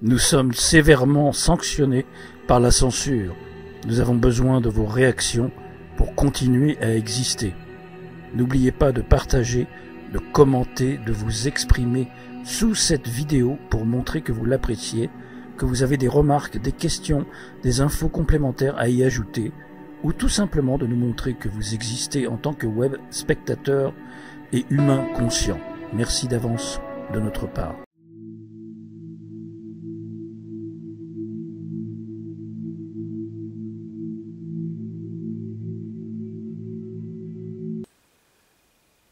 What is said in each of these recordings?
Nous sommes sévèrement sanctionnés par la censure. Nous avons besoin de vos réactions pour continuer à exister. N'oubliez pas de partager, de commenter, de vous exprimer sous cette vidéo pour montrer que vous l'appréciez, que vous avez des remarques, des questions, des infos complémentaires à y ajouter, ou tout simplement de nous montrer que vous existez en tant que web spectateur et humain conscient. Merci d'avance de notre part.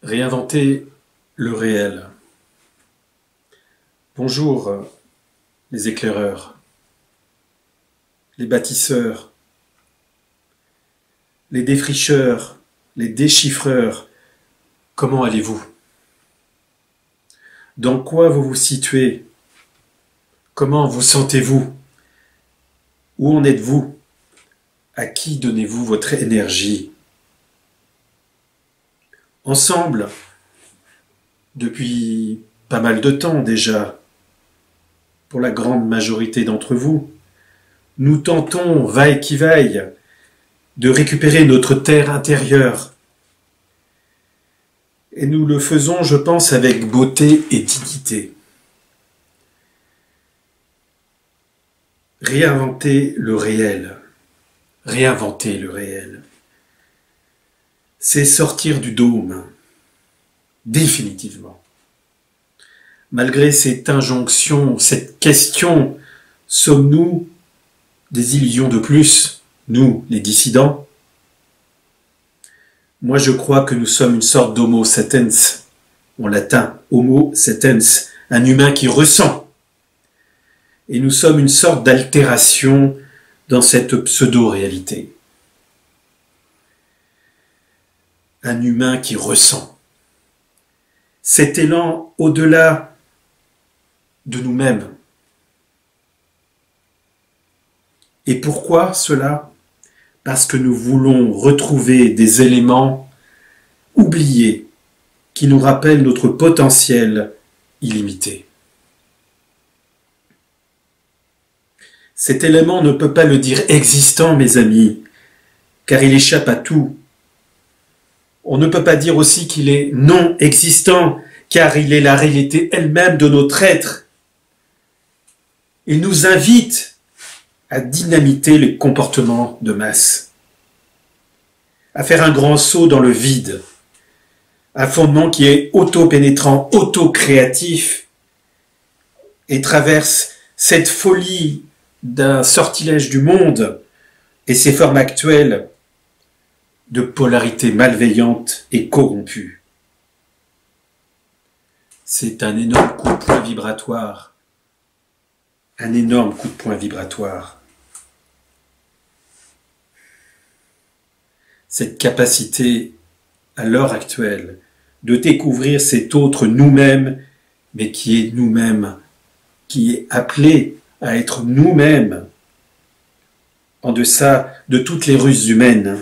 Réinventer le réel. Bonjour les éclaireurs, les bâtisseurs, les défricheurs, les déchiffreurs. Comment allez-vous? Dans quoi vous vous situez? Comment vous sentez-vous? Où en êtes-vous? À qui donnez-vous votre énergie? Ensemble, depuis pas mal de temps déjà, pour la grande majorité d'entre vous, nous tentons, vaille qui vaille, de récupérer notre terre intérieure. Et nous le faisons, je pense, avec beauté et dignité. Réinventer le réel. Réinventer le réel. C'est sortir du dôme, définitivement. Malgré cette injonction, cette question, sommes-nous des illusions de plus, nous, les dissidents? Moi, je crois que nous sommes une sorte d'homo sapiens, en latin, homo sapiens, un humain qui ressent. Et nous sommes une sorte d'altération dans cette pseudo-réalité. Un humain qui ressent. Cet élan au-delà de nous-mêmes. Et pourquoi cela? Parce que nous voulons retrouver des éléments oubliés qui nous rappellent notre potentiel illimité. Cet élément ne peut pas le dire existant, mes amis, car il échappe à tout. On ne peut pas dire aussi qu'il est non existant, car il est la réalité elle-même de notre être. Il nous invite à dynamiter les comportements de masse, à faire un grand saut dans le vide, un fondement qui est auto-pénétrant, auto-créatif, et traverse cette folie d'un sortilège du monde et ses formes actuelles de polarité malveillante et corrompue. C'est un énorme coup de poing vibratoire. Un énorme coup de poing vibratoire. Cette capacité, à l'heure actuelle, de découvrir cet autre nous-mêmes, mais qui est nous-mêmes, qui est appelé à être nous-mêmes, en deçà de toutes les ruses humaines,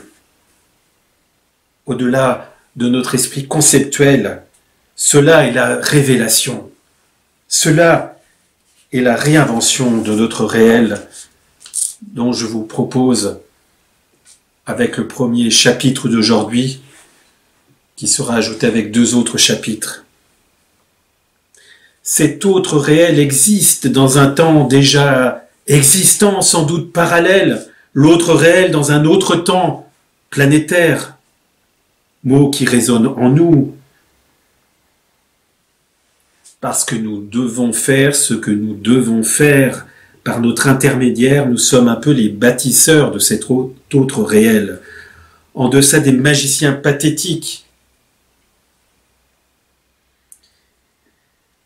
au-delà de notre esprit conceptuel. Cela est la révélation. Cela est la réinvention de notre réel, dont je vous propose, avec le premier chapitre d'aujourd'hui, qui sera ajouté avec 2 autres chapitres. Cet autre réel existe dans un temps déjà existant, sans doute parallèle, l'autre réel dans un autre temps planétaire, mot qui résonne en nous, parce que nous devons faire ce que nous devons faire par notre intermédiaire. Nous sommes un peu les bâtisseurs de cet autre réel, en deçà des magiciens pathétiques.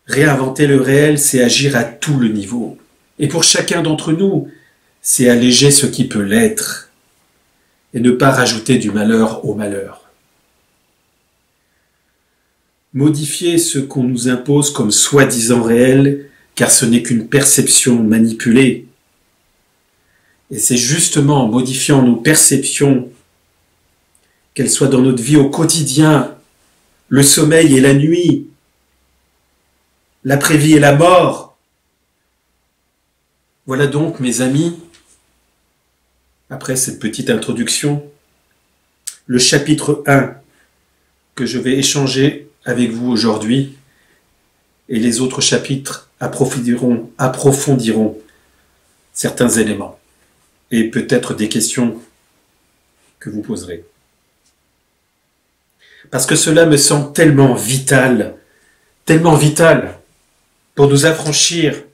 Réinventer le réel, c'est agir à tout le niveau. Et pour chacun d'entre nous, c'est alléger ce qui peut l'être et ne pas rajouter du malheur au malheur. Modifier ce qu'on nous impose comme soi-disant réel, car ce n'est qu'une perception manipulée. Et c'est justement en modifiant nos perceptions, qu'elles soient dans notre vie au quotidien, le sommeil et la nuit, l'après-vie et la mort, Voilà donc, mes amis, après cette petite introduction, le chapitre 1 que je vais échanger avec vous aujourd'hui, et les autres chapitres approfondiront certains éléments et peut-être des questions que vous poserez. Parce que cela me semble tellement vital pour nous affranchir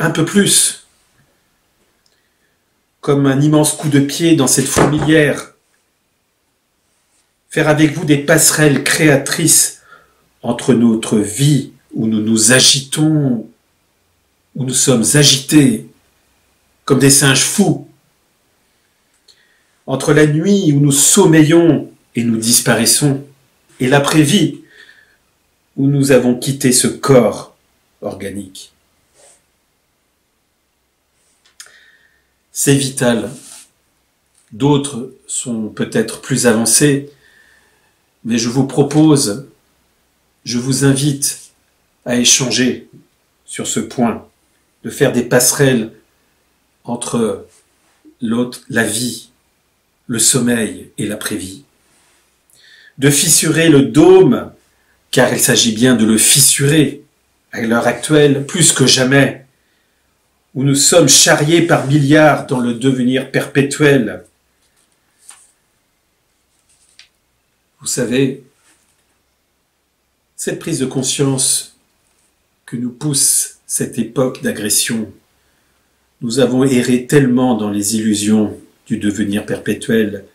un peu plus, comme un immense coup de pied dans cette fourmilière, faire avec vous des passerelles créatrices entre notre vie où nous nous agitons, où nous sommes agités comme des singes fous, entre la nuit où nous sommeillons et nous disparaissons, et l'après-vie où nous avons quitté ce corps organique. C'est vital. D'autres sont peut-être plus avancés, mais je vous invite à échanger sur ce point, de faire des passerelles entre la vie, le sommeil et l'après-vie. De fissurer le dôme, car il s'agit bien de le fissurer, à l'heure actuelle, plus que jamais, où nous sommes charriés par milliards dans le devenir perpétuel. Vous savez, cette prise de conscience que nous pousse cette époque d'agression, nous avons erré tellement dans les illusions du devenir perpétuel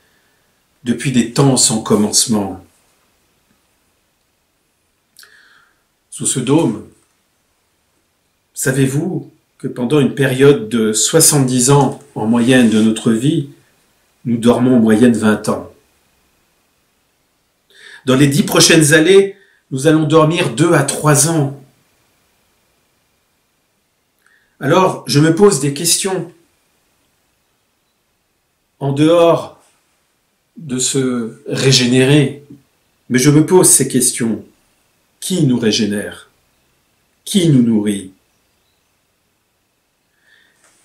depuis des temps sans commencement. Sous ce dôme, savez-vous que pendant une période de 70 ans en moyenne de notre vie, nous dormons en moyenne 20 ans. Dans les 10 prochaines années, nous allons dormir 2 à 3 ans. Alors, je me pose des questions. En dehors de se régénérer, mais je me pose ces questions. Qui nous régénère? Qui nous nourrit?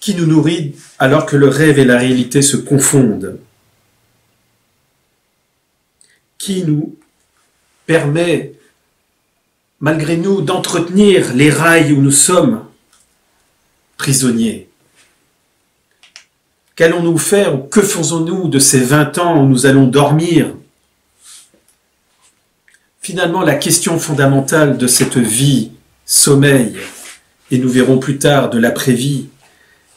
Qui nous nourrit alors que le rêve et la réalité se confondent? Qui nous permet, malgré nous, d'entretenir les rails où nous sommes prisonniers? Qu'allons-nous faire ou que faisons-nous de ces 20 ans où nous allons dormir? Finalement, la question fondamentale de cette vie, sommeil, et nous verrons plus tard de l'après-vie,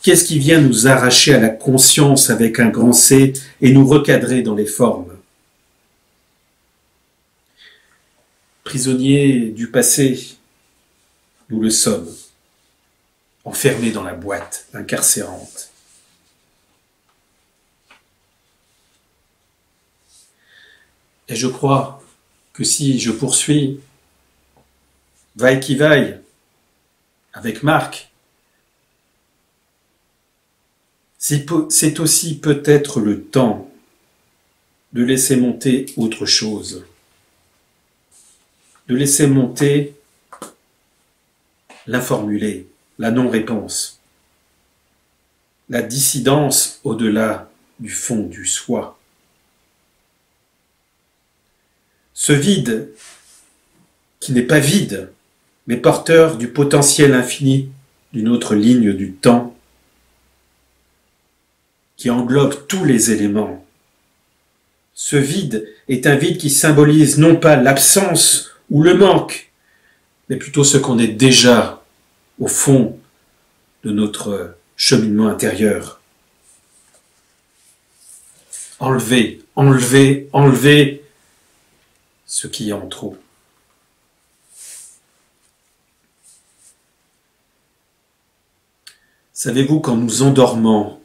qu'est-ce qui vient nous arracher à la conscience avec un grand C et nous recadrer dans les formes? Prisonniers du passé, nous le sommes, enfermés dans la boîte incarcérante. Et je crois que si je poursuis, vaille qui vaille, avec Marc, c'est aussi peut-être le temps de laisser monter autre chose, de laisser monter l'informulé, la non-réponse, la dissidence au-delà du fond du soi. Ce vide, qui n'est pas vide, mais porteur du potentiel infini d'une autre ligne du temps, qui englobe tous les éléments. Ce vide est un vide qui symbolise non pas l'absence ou le manque, mais plutôt ce qu'on est déjà au fond de notre cheminement intérieur. Enlever, enlever, enlever ce qui est en trop. Savez-vous, quand nous endormons,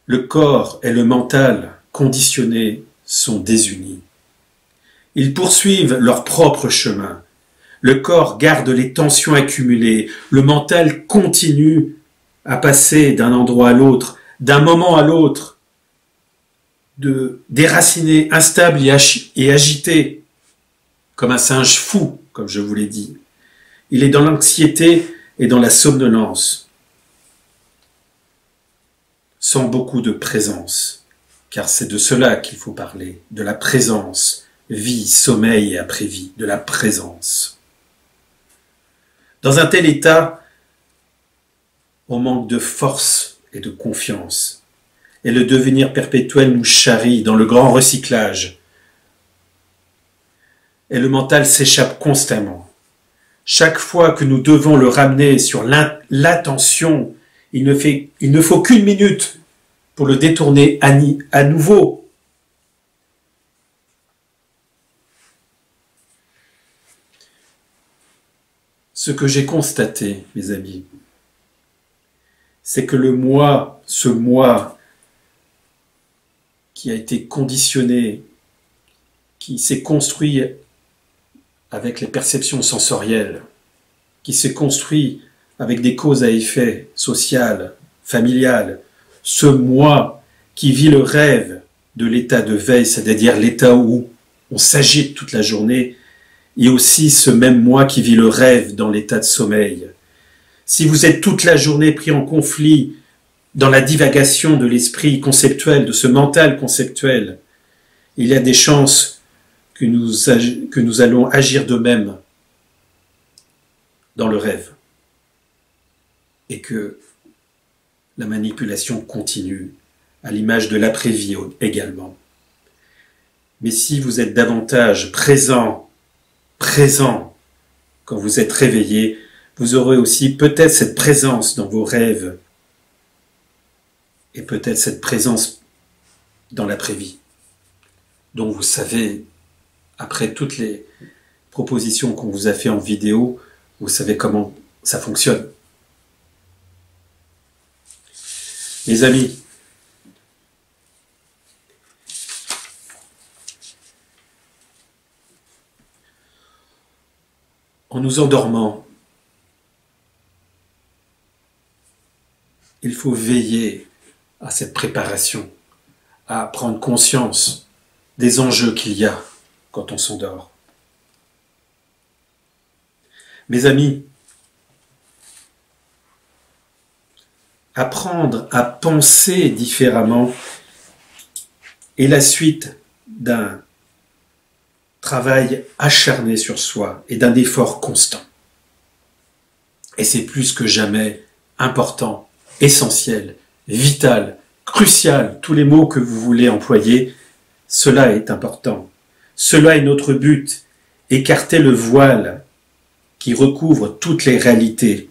le corps et le mental conditionnés sont désunis. Ils poursuivent leur propre chemin. Le corps garde les tensions accumulées. Le mental continue à passer d'un endroit à l'autre, d'un moment à l'autre, déraciné, instable et agité, comme un singe fou, comme je vous l'ai dit. Il est dans l'anxiété et dans la somnolence. sans beaucoup de présence, car c'est de cela qu'il faut parler, de la présence, vie, sommeil et après-vie, de la présence. Dans un tel état, on manque de force et de confiance, et le devenir perpétuel nous charrie dans le grand recyclage, et le mental s'échappe constamment. Chaque fois que nous devons le ramener sur l'attention, il ne faut qu'une minute pour le détourner à nouveau. Ce que j'ai constaté, mes amis, c'est que le moi, ce moi qui a été conditionné, qui s'est construit avec les perceptions sensorielles, qui s'est construit avec des causes à effet sociales, familiales, ce moi qui vit le rêve de l'état de veille, c'est-à-dire l'état où on s'agite toute la journée, et aussi ce même moi qui vit le rêve dans l'état de sommeil. Si vous êtes toute la journée pris en conflit dans la divagation de l'esprit conceptuel, de ce mental conceptuel, il y a des chances que nous allons agir de même dans le rêve et que la manipulation continue, à l'image de l'après-vie également. Mais si vous êtes davantage présent quand vous êtes réveillé, vous aurez aussi peut-être cette présence dans vos rêves et peut-être cette présence dans l'après-vie, dont vous savez, après toutes les propositions qu'on vous a fait en vidéo, vous savez comment ça fonctionne. Les amis, en nous endormant, il faut veiller à cette préparation, à prendre conscience des enjeux qu'il y a quand on s'endort. Mes amis, apprendre à penser différemment est la suite d'un travail acharné sur soi et d'un effort constant. Et c'est plus que jamais important, essentiel, vital, crucial, tous les mots que vous voulez employer, cela est important. Cela est notre but, écarter le voile qui recouvre toutes les réalités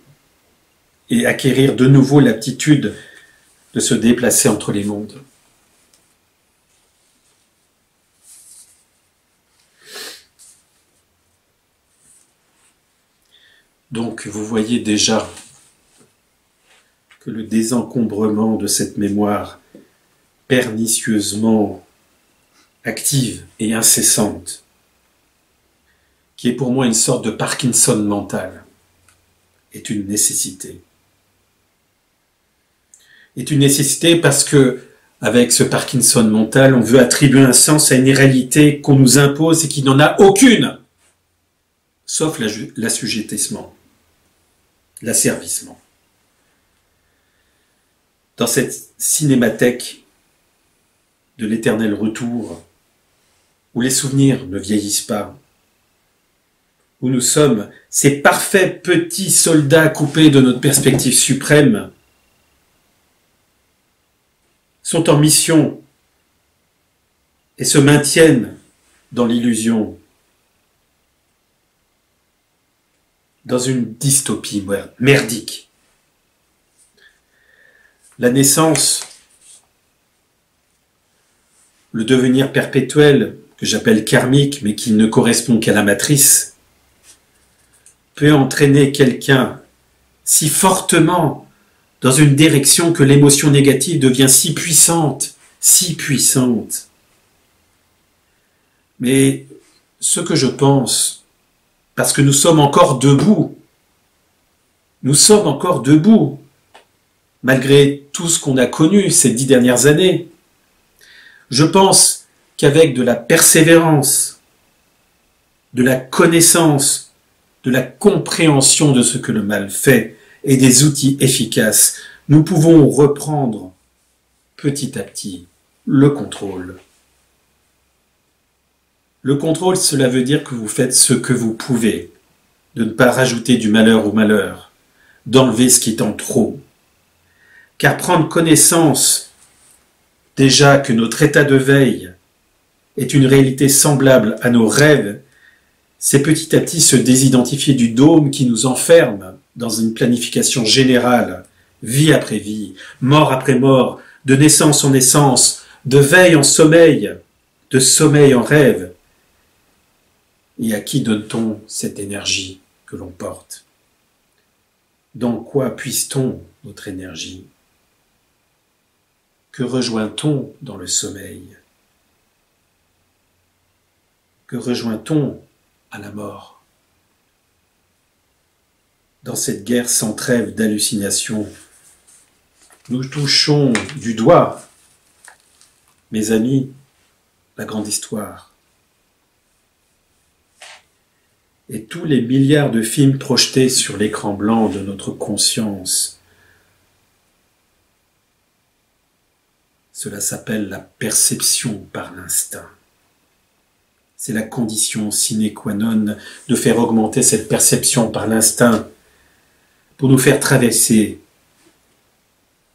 et acquérir de nouveau l'aptitude de se déplacer entre les mondes. Donc, vous voyez déjà que le désencombrement de cette mémoire pernicieusement active et incessante, qui est pour moi une sorte de Parkinson mental, est une nécessité. Est une nécessité parce que, avec ce Parkinson mental, on veut attribuer un sens à une réalité qu'on nous impose et qui n'en a aucune, sauf l'assujettissement, l'asservissement. Dans cette cinémathèque de l'éternel retour, où les souvenirs ne vieillissent pas, où nous sommes ces parfaits petits soldats coupés de notre perspective suprême, sont en mission et se maintiennent dans l'illusion, dans une dystopie merdique. La naissance, le devenir perpétuel, que j'appelle karmique, mais qui ne correspond qu'à la matrice, peut entraîner quelqu'un si fortement dans une direction que l'émotion négative devient si puissante. Mais ce que je pense, parce que nous sommes encore debout, malgré tout ce qu'on a connu ces 10 dernières années, je pense qu'avec de la persévérance, de la connaissance, de la compréhension de ce que le mal fait et des outils efficaces, nous pouvons reprendre petit à petit le contrôle. Le contrôle, cela veut dire que vous faites ce que vous pouvez, de ne pas rajouter du malheur au malheur, d'enlever ce qui est en trop. Car prendre connaissance déjà que notre état de veille est une réalité semblable à nos rêves, c'est petit à petit se désidentifier du dôme qui nous enferme dans une planification générale, vie après vie, mort après mort, de naissance en naissance, de veille en sommeil, de sommeil en rêve. Et à qui donne-t-on cette énergie que l'on porte? Dans quoi puise-t-on notre énergie? Que rejoint-on dans le sommeil? Que rejoint-on à la mort? Dans cette guerre sans trêve d'hallucinations, nous touchons du doigt, mes amis, la grande histoire. Et tous les milliards de films projetés sur l'écran blanc de notre conscience, cela s'appelle la perception par l'instinct. C'est la condition sine qua non de faire augmenter cette perception par l'instinct pour nous faire traverser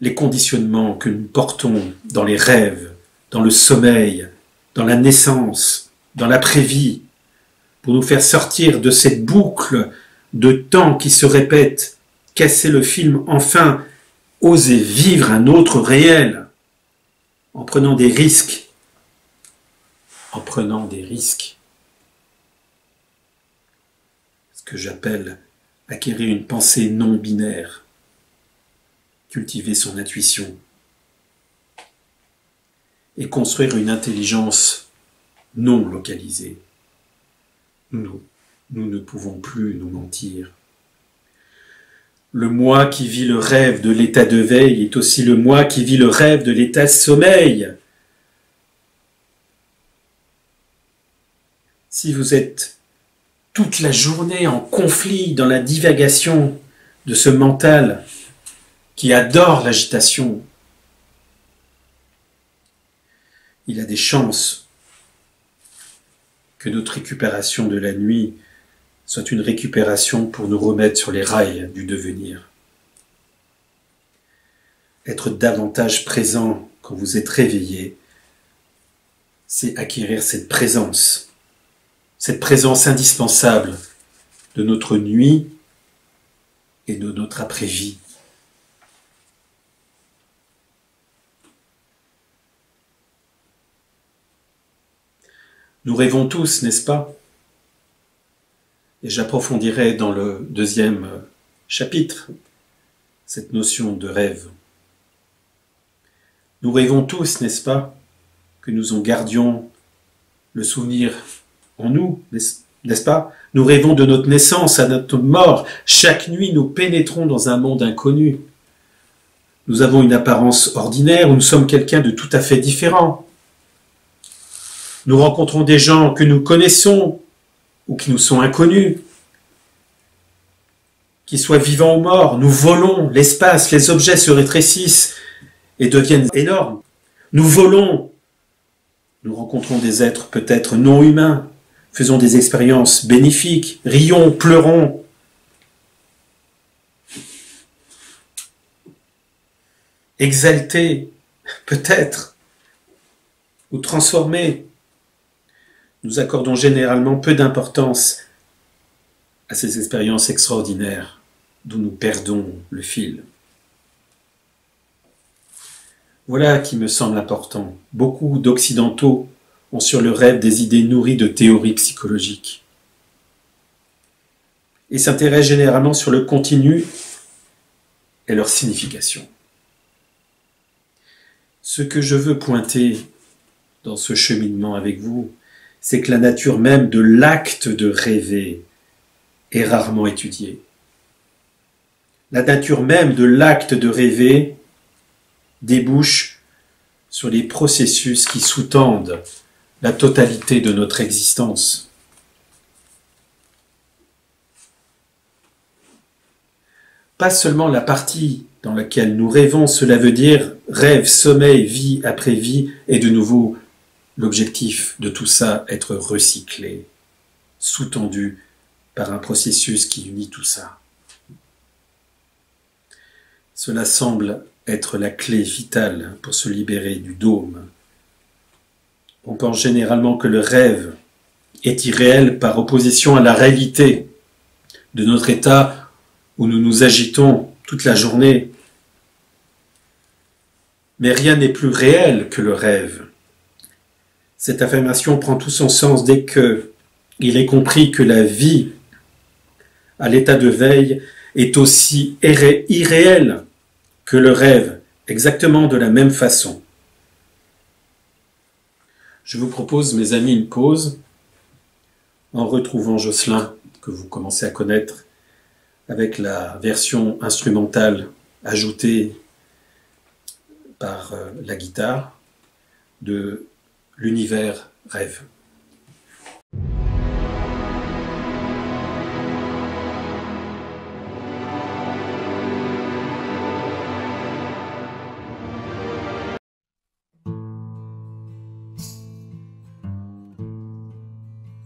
les conditionnements que nous portons dans les rêves, dans le sommeil, dans la naissance, dans l'après-vie, pour nous faire sortir de cette boucle de temps qui se répète, casser le film, enfin, oser vivre un autre réel, en prenant des risques, ce que j'appelle acquérir une pensée non binaire, cultiver son intuition et construire une intelligence non localisée. Nous ne pouvons plus nous mentir. Le moi qui vit le rêve de l'état de veille est aussi le moi qui vit le rêve de l'état de sommeil. Si vous êtes toute la journée en conflit dans la divagation de ce mental qui adore l'agitation, il a des chances que notre récupération de la nuit soit une récupération pour nous remettre sur les rails du devenir. Être davantage présent quand vous êtes réveillé, c'est acquérir cette présence indispensable de notre nuit et de notre après-vie. Nous rêvons tous, n'est-ce pas? Et j'approfondirai dans le deuxième chapitre cette notion de rêve. Nous rêvons tous, n'est-ce pas, que nous en gardions le souvenir en nous, n'est-ce pas? Nous rêvons de notre naissance à notre mort. Chaque nuit, nous pénétrons dans un monde inconnu. Nous avons une apparence ordinaire où nous sommes quelqu'un de tout à fait différent. Nous rencontrons des gens que nous connaissons ou qui nous sont inconnus, qu'ils soient vivants ou morts. Nous volons l'espace, les objets se rétrécissent et deviennent énormes. Nous volons, nous rencontrons des êtres peut-être non humains, faisons des expériences bénéfiques, rions, pleurons. Exaltés, peut-être, ou transformés. Nous accordons généralement peu d'importance à ces expériences extraordinaires d'où nous perdons le fil. Voilà qui me semble important. Beaucoup d'Occidentaux ont sur le rêve des idées nourries de théories psychologiques et s'intéressent généralement sur le contenu et leur signification. Ce que je veux pointer dans ce cheminement avec vous, c'est que la nature même de l'acte de rêver est rarement étudiée. La nature même de l'acte de rêver débouche sur les processus qui sous-tendent la totalité de notre existence. Pas seulement la partie dans laquelle nous rêvons, cela veut dire rêve, sommeil, vie après vie, et de nouveau, l'objectif de tout ça, être recyclé, sous-tendu par un processus qui unit tout ça. Cela semble être la clé vitale pour se libérer du dôme. On pense généralement que le rêve est irréel par opposition à la réalité de notre état où nous nous agitons toute la journée. Mais rien n'est plus réel que le rêve. Cette affirmation prend tout son sens dès qu'il est compris que la vie à l'état de veille est aussi irréelle que le rêve, exactement de la même façon. Je vous propose, mes amis, une pause en retrouvant Jocelyn, que vous commencez à connaître, avec la version instrumentale ajoutée par la guitare de l'univers rêve.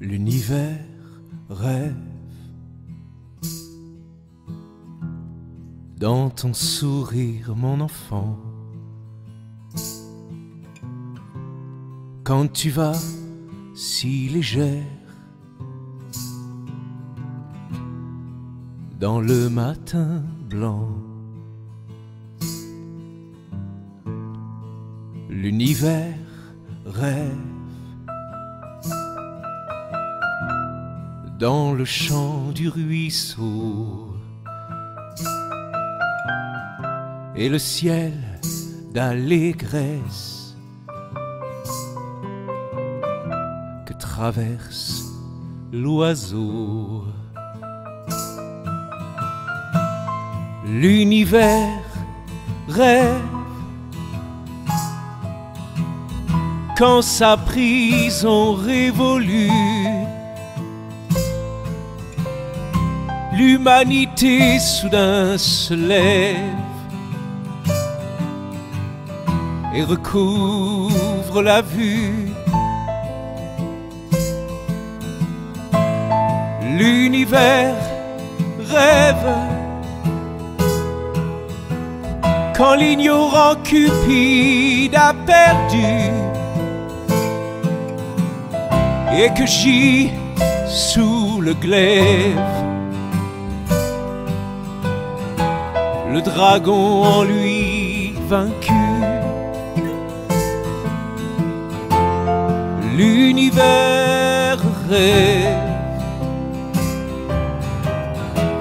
L'univers rêve dans ton sourire, mon enfant. Quand tu vas si légère dans le matin blanc, l'univers rêve dans le chant du ruisseau et le ciel d'allégresse que traverse l'oiseau. L'univers rêve quand sa prison révolue, l'humanité soudain se lève et recouvre la vue. L'univers rêve quand l'ignorant Cupide a perdu et que gît sous le glaive le dragon en lui vaincu. L'univers rêve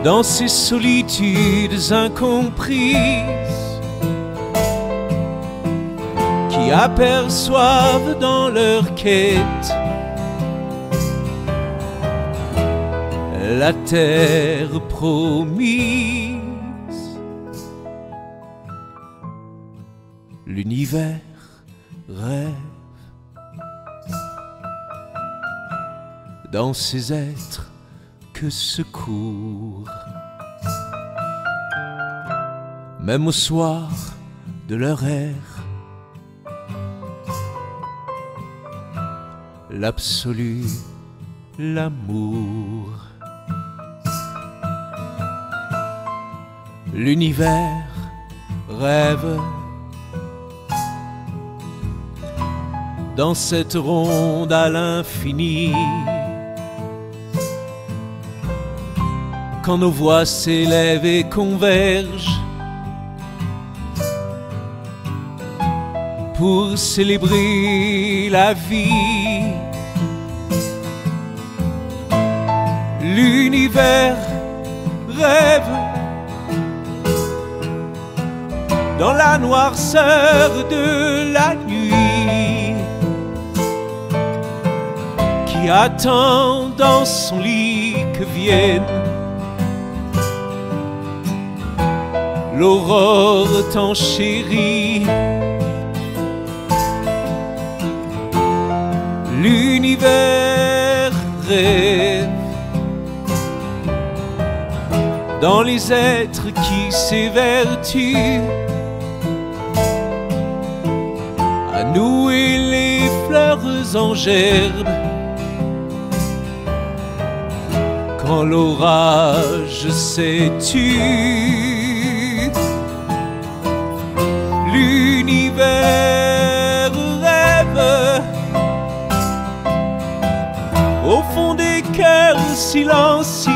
dans ces solitudes incomprises qui aperçoivent dans leur quête la terre promise. L'univers rêve dans ces êtres que secourt, même au soir de leur ère, l'absolu, l'amour. L'univers rêve dans cette ronde à l'infini, quand nos voix s'élèvent et convergent pour célébrer la vie. L'univers rêve dans la noirceur de la nuit, qui attend dans son lit que vienne l'aurore tant chérie. L'univers rêve dans les êtres qui s'évertuent à nouer les fleurs en gerbe quand l'orage s'est tu. L'univers rêve au fond des cœurs silencieux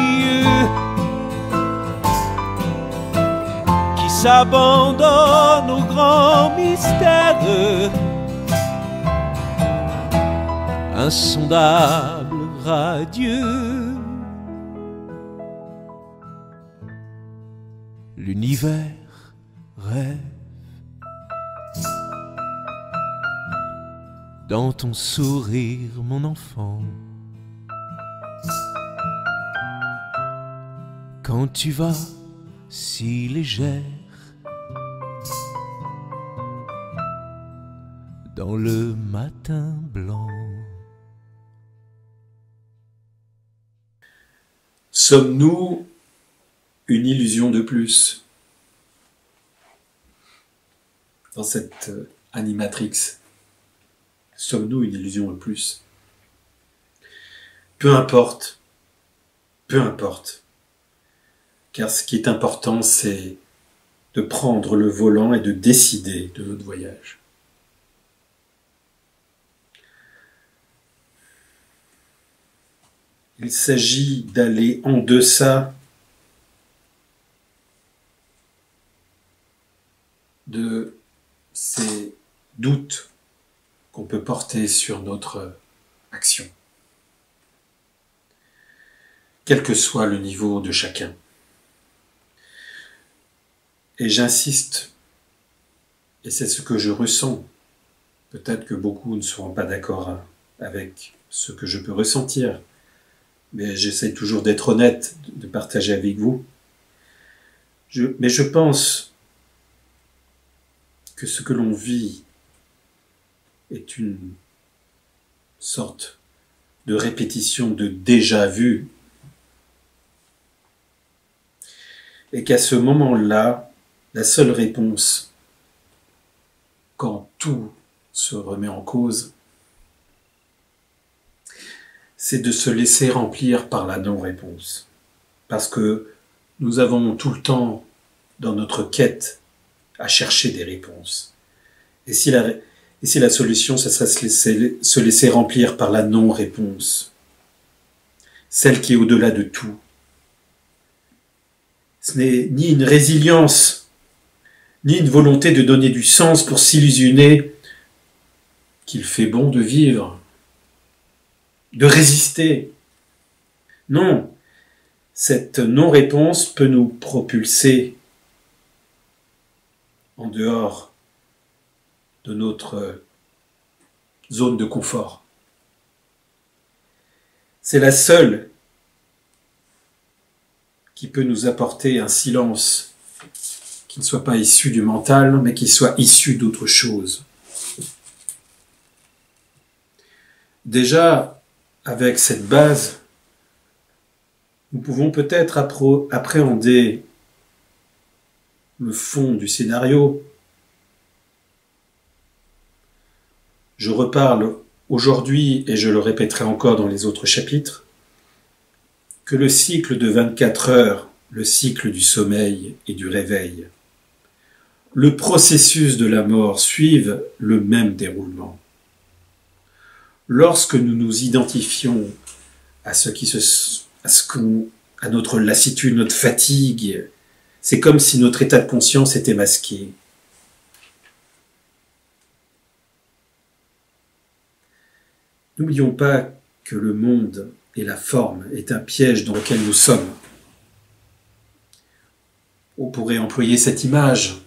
qui s'abandonnent aux grands mystères insondable, radieux. L'univers rêve dans ton sourire, mon enfant. Quand tu vas si légère dans le matin blanc. Sommes-nous une illusion de plus dans cette animatrix? Sommes-nous une illusion de plus? Peu importe, car ce qui est important, c'est de prendre le volant et de décider de notre voyage. Il s'agit d'aller en deçà de ces doutes qu'on peut porter sur notre action, quel que soit le niveau de chacun. Et j'insiste, et c'est ce que je ressens, peut-être que beaucoup ne seront pas d'accord avec ce que je peux ressentir, mais j'essaie toujours d'être honnête, de partager avec vous. Mais je pense que ce que l'on vit est une sorte de répétition de déjà-vu, et qu'à ce moment-là, la seule réponse, quand tout se remet en cause, c'est de se laisser remplir par la non-réponse. Parce que nous avons tout le temps, dans notre quête, à chercher des réponses. Et si la solution, ce serait se laisser remplir par la non-réponse, celle qui est au-delà de tout. Ce n'est ni une résilience, ni une volonté de donner du sens pour s'illusionner qu'il fait bon de vivre, de résister. Non, cette non-réponse peut nous propulser en dehors de notre zone de confort. C'est la seule qui peut nous apporter un silence qui ne soit pas issu du mental, mais qui soit issu d'autre chose. Déjà, avec cette base, nous pouvons peut-être appréhender le fond du scénario. Je reparle aujourd'hui, et je le répéterai encore dans les autres chapitres, que le cycle de 24 heures, le cycle du sommeil et du réveil, le processus de la mort suivent le même déroulement. Lorsque nous nous identifions à notre lassitude, notre fatigue, c'est comme si notre état de conscience était masqué. N'oublions pas que le monde et la forme est un piège dans lequel nous sommes. On pourrait employer cette image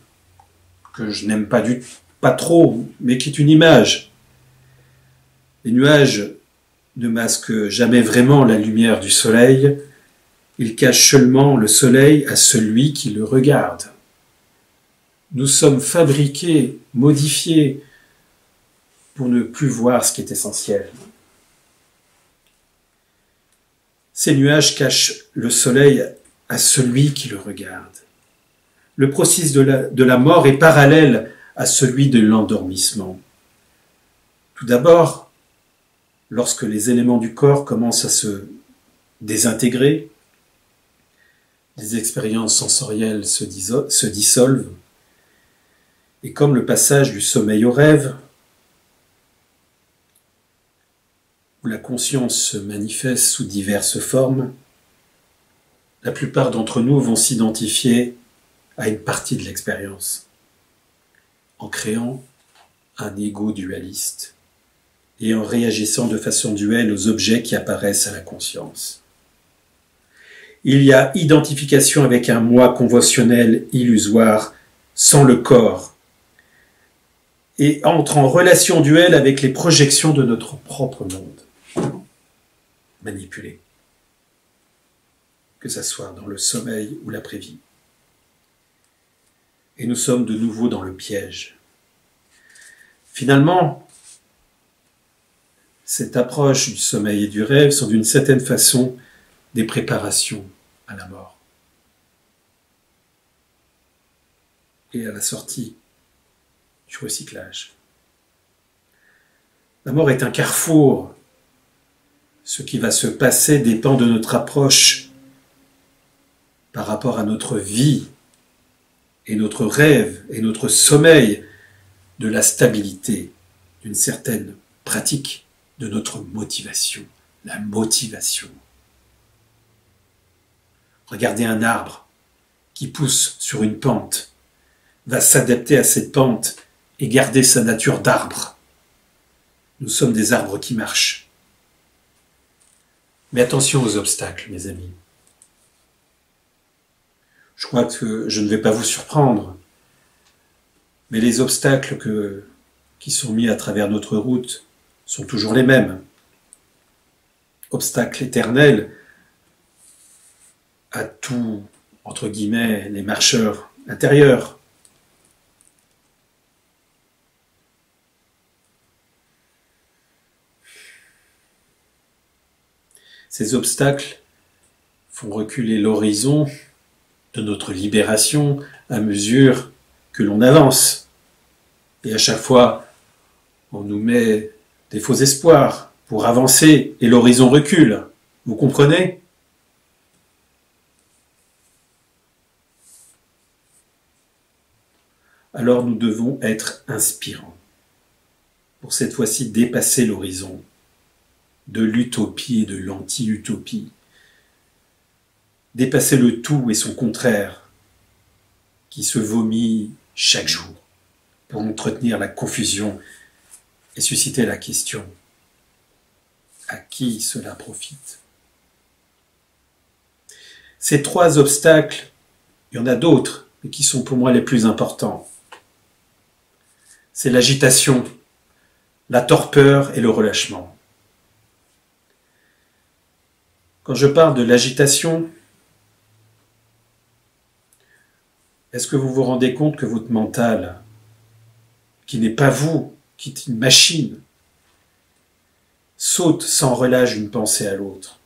que je n'aime pas trop, mais qui est une image. Les nuages ne masquent jamais vraiment la lumière du soleil, ils cachent seulement le soleil à celui qui le regarde. Nous sommes fabriqués, modifiés, pour ne plus voir ce qui est essentiel. Ces nuages cachent le soleil à celui qui le regarde. Le processus de la mort est parallèle à celui de l'endormissement. Tout d'abord, lorsque les éléments du corps commencent à se désintégrer, les expériences sensorielles se dissolvent, et comme le passage du sommeil au rêve, où la conscience se manifeste sous diverses formes, la plupart d'entre nous vont s'identifier à une partie de l'expérience, en créant un ego dualiste et en réagissant de façon duelle aux objets qui apparaissent à la conscience. Il y a identification avec un moi conventionnel illusoire, sans le corps, et entre en relation duelle avec les projections de notre propre monde, manipulé, que ce soit dans le sommeil ou l'après-vie. Et nous sommes de nouveau dans le piège. Finalement, cette approche du sommeil et du rêve sont d'une certaine façon des préparations à la mort. Et à la sortie du recyclage. La mort est un carrefour. Ce qui va se passer dépend de notre approche par rapport à notre vie et notre rêve et notre sommeil, de la stabilité, d'une certaine pratique, de notre motivation, la motivation. Regardez un arbre qui pousse sur une pente, va s'adapter à cette pente et garder sa nature d'arbre. Nous sommes des arbres qui marchent. Mais attention aux obstacles, mes amis. Je crois que je ne vais pas vous surprendre, mais les obstacles qui sont mis à travers notre route sont toujours les mêmes. Obstacles éternels à tous, entre guillemets, les marcheurs intérieurs. Ces obstacles font reculer l'horizon de notre libération à mesure que l'on avance. Et à chaque fois, on nous met des faux espoirs pour avancer et l'horizon recule. Vous comprenez ? Alors nous devons être inspirants. Pour cette fois-ci dépasser l'horizon de l'utopie et de l'anti-utopie. Dépasser le tout et son contraire, qui se vomit chaque jour, pour entretenir la confusion et susciter la question: à qui cela profite? Ces trois obstacles, il y en a d'autres, mais qui sont pour moi les plus importants. C'est l'agitation, la torpeur et le relâchement. Quand je parle de l'agitation, est-ce que vous vous rendez compte que votre mental, qui n'est pas vous, qui est une machine, saute sans relâche d'une pensée à l'autre?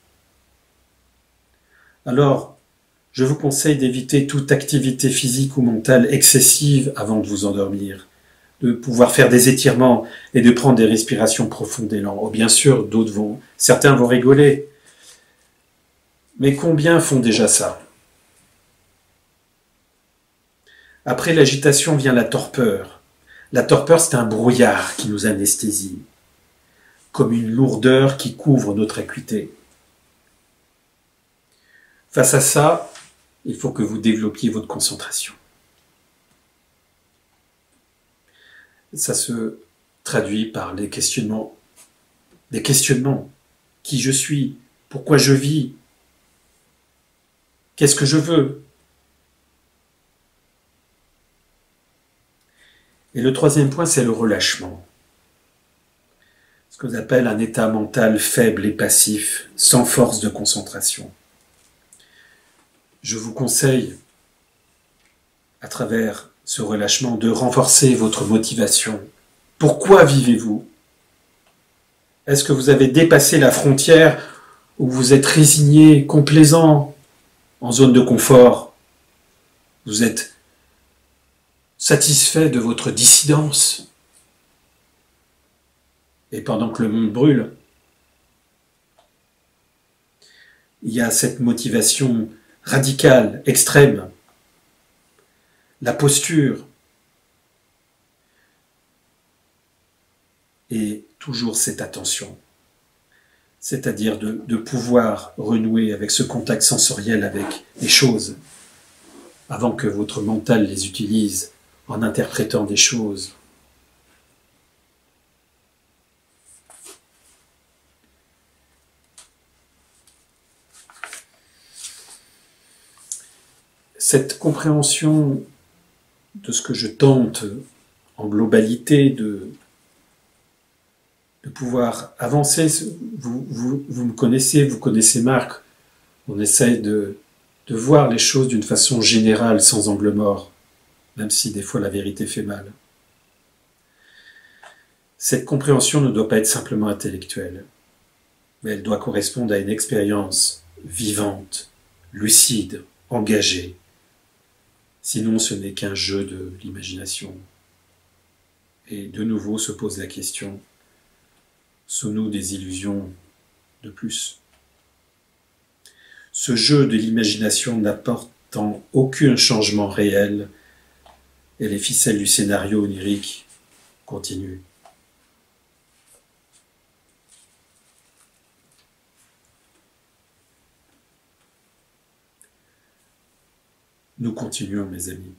Alors, je vous conseille d'éviter toute activité physique ou mentale excessive avant de vous endormir, de pouvoir faire des étirements et de prendre des respirations profondes et lentes. Oh, bien sûr, certains vont rigoler, mais combien font déjà ça? Après l'agitation vient la torpeur. La torpeur, c'est un brouillard qui nous anesthésie, comme une lourdeur qui couvre notre acuité. Face à ça, il faut que vous développiez votre concentration. Ça se traduit par les questionnements. Des questionnements. Qui je suis? Pourquoi je vis? Qu'est-ce que je veux? Et le troisième point, c'est le relâchement. Ce qu'on appelle un état mental faible et passif, sans force de concentration. Je vous conseille, à travers ce relâchement, de renforcer votre motivation. Pourquoi vivez-vous? Est-ce que vous avez dépassé la frontière où vous êtes résigné, complaisant, en zone de confort. Vous êtes satisfait de votre dissidence. Et pendant que le monde brûle, il y a cette motivation radicale, extrême, la posture, et toujours cette attention, c'est-à-dire de pouvoir renouer avec ce contact sensoriel avec les choses, avant que votre mental les utilise en interprétant des choses. Cette compréhension de ce que je tente en globalité de pouvoir avancer, vous me connaissez, vous connaissez Marc, on essaye de voir les choses d'une façon générale, sans angle mort, même si des fois la vérité fait mal. Cette compréhension ne doit pas être simplement intellectuelle, mais elle doit correspondre à une expérience vivante, lucide, engagée. Sinon, ce n'est qu'un jeu de l'imagination. Et de nouveau se pose la question, sont-nous des illusions de plus? Ce jeu de l'imagination n'apportant aucun changement réel, et les ficelles du scénario onirique continuent. Nous continuons, mes amis.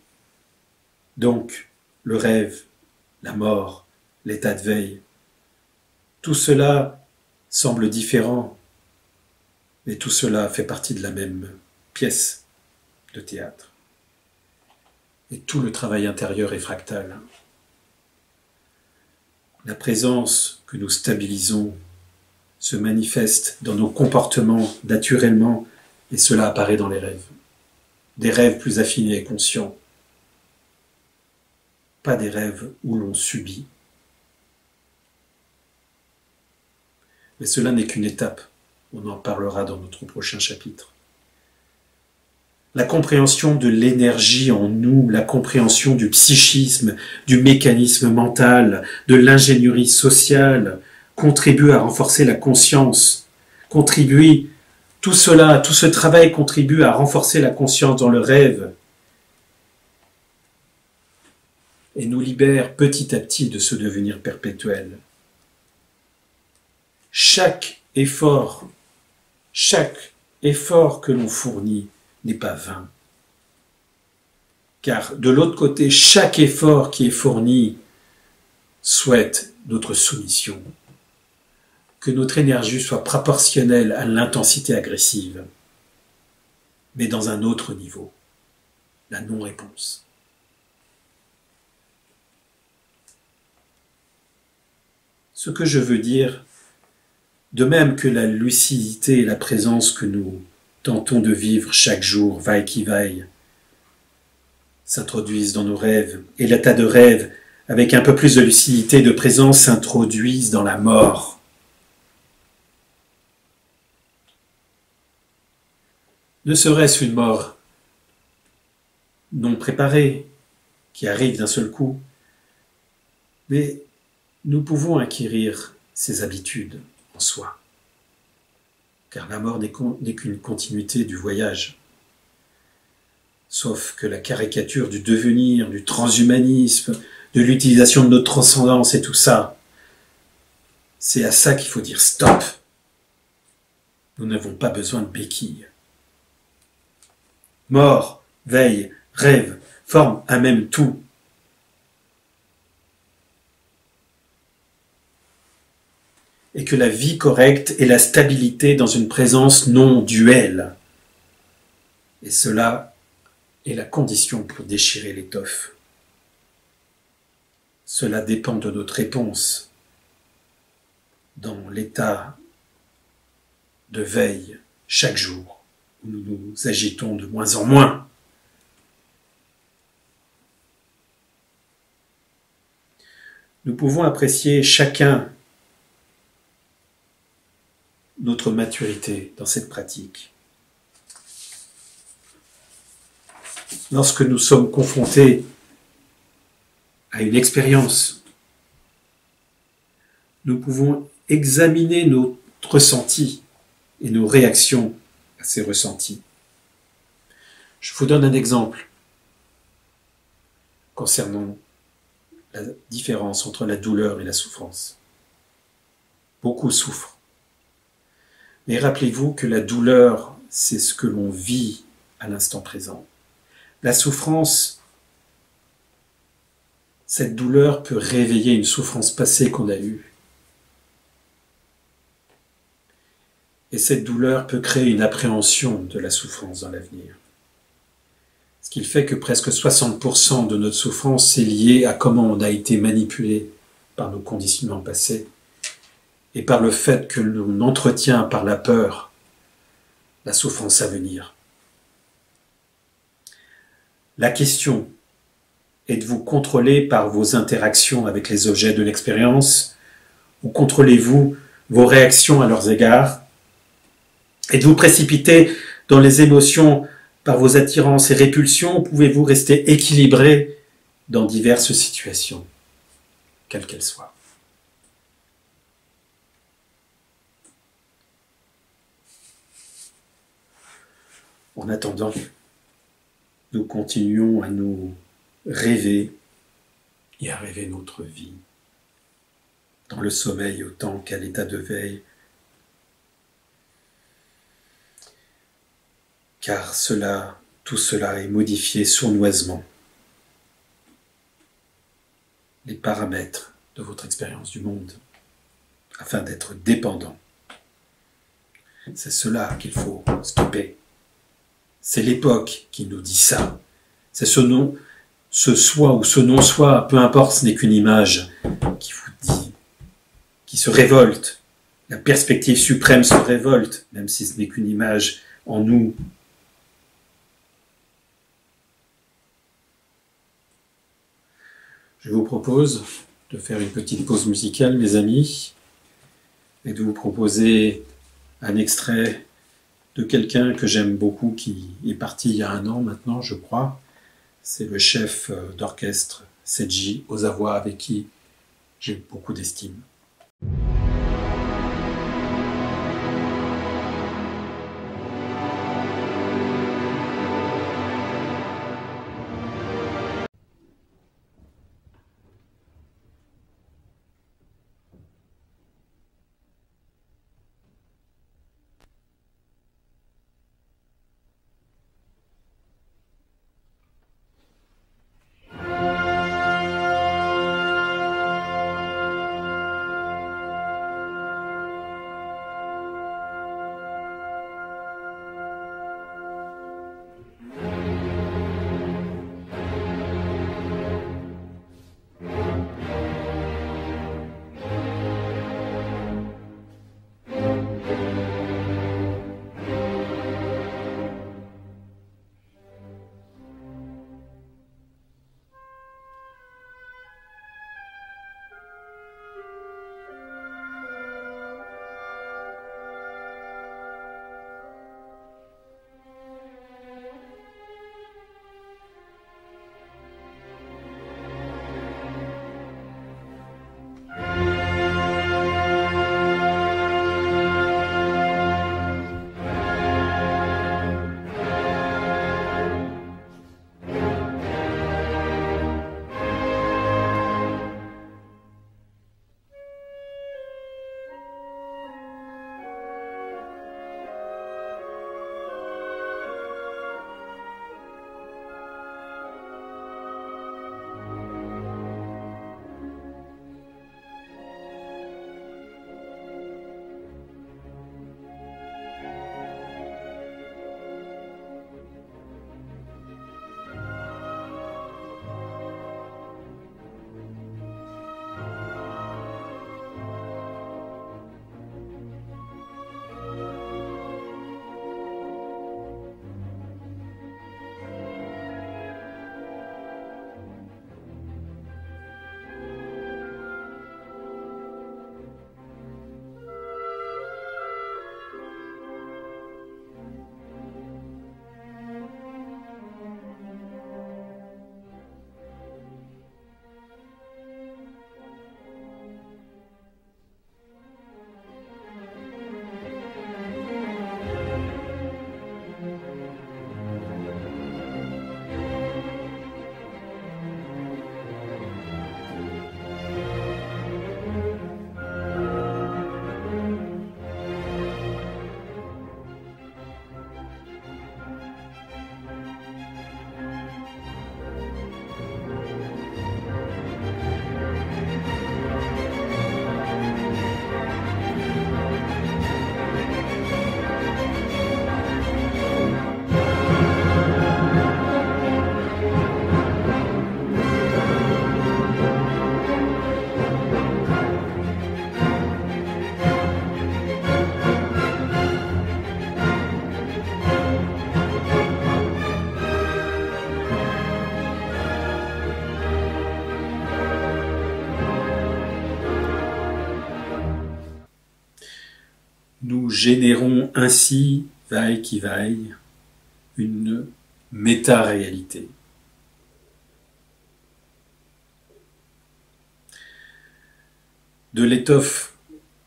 Donc, le rêve, la mort, l'état de veille, tout cela semble différent, mais tout cela fait partie de la même pièce de théâtre. Et tout le travail intérieur est fractal. La présence que nous stabilisons se manifeste dans nos comportements naturellement, et cela apparaît dans les rêves. Des rêves plus affinés et conscients, pas des rêves où l'on subit. Mais cela n'est qu'une étape, on en parlera dans notre prochain chapitre. La compréhension de l'énergie en nous, la compréhension du psychisme, du mécanisme mental, de l'ingénierie sociale, contribue à renforcer la conscience, tout cela, tout ce travail contribue à renforcer la conscience dans le rêve et nous libère petit à petit de ce devenir perpétuel. Chaque effort que l'on fournit n'est pas vain. Car de l'autre côté, chaque effort qui est fourni souhaite notre soumission. Que notre énergie soit proportionnelle à l'intensité agressive, mais dans un autre niveau, la non-réponse. Ce que je veux dire, de même que la lucidité et la présence que nous tentons de vivre chaque jour, vaille qui vaille, s'introduisent dans nos rêves, et l'état de rêve, avec un peu plus de lucidité et de présence, s'introduisent dans la mort. Ne serait-ce une mort non préparée, qui arrive d'un seul coup, mais nous pouvons acquérir ces habitudes en soi, car la mort n'est qu'une continuité du voyage. Sauf que la caricature du devenir, du transhumanisme, de l'utilisation de notre transcendance et tout ça, c'est à ça qu'il faut dire stop. Nous n'avons pas besoin de béquilles. Mort, veille, rêve, forment un même tout. Et que la vie correcte est la stabilité dans une présence non duelle. Et cela est la condition pour déchirer l'étoffe. Cela dépend de notre réponse dans l'état de veille chaque jour, où nous nous agitons de moins en moins. Nous pouvons apprécier chacun notre maturité dans cette pratique. lorsque nous sommes confrontés à une expérience, nous pouvons examiner nos ressentis et nos réactions à ces ressentis. Je vous donne un exemple concernant la différence entre la douleur et la souffrance. Beaucoup souffrent. Mais rappelez-vous que la douleur, c'est ce que l'on vit à l'instant présent. La souffrance, cette douleur peut réveiller une souffrance passée qu'on a eue. Et cette douleur peut créer une appréhension de la souffrance dans l'avenir. Ce qui fait que presque 60% de notre souffrance est liée à comment on a été manipulé par nos conditionnements passés et par le fait que l'on entretient par la peur la souffrance à venir. La question, êtes-vous contrôlé par vos interactions avec les objets de l'expérience ou contrôlez-vous vos réactions à leurs égards? Êtes-vous précipité dans les émotions par vos attirances et répulsions ou pouvez-vous rester équilibré dans diverses situations, quelles qu'elles soient? En attendant, nous continuons à nous rêver et à rêver notre vie, dans le sommeil autant qu'à l'état de veille, car tout cela est modifié sournoisement. Les paramètres de votre expérience du monde, afin d'être dépendant. C'est cela qu'il faut stopper. C'est l'époque qui nous dit ça. C'est ce soi ou ce non-soi, peu importe, ce n'est qu'une image qui vous dit, qui se révolte. La perspective suprême se révolte, même si ce n'est qu'une image en nous. Je vous propose de faire une petite pause musicale, mes amis, et de vous proposer un extrait de quelqu'un que j'aime beaucoup, qui est parti il y a 1 an maintenant, je crois. C'est le chef d'orchestre Seiji Ozawa, avec qui j'ai beaucoup d'estime. générons ainsi, vaille qui vaille, une méta-réalité. De l'étoffe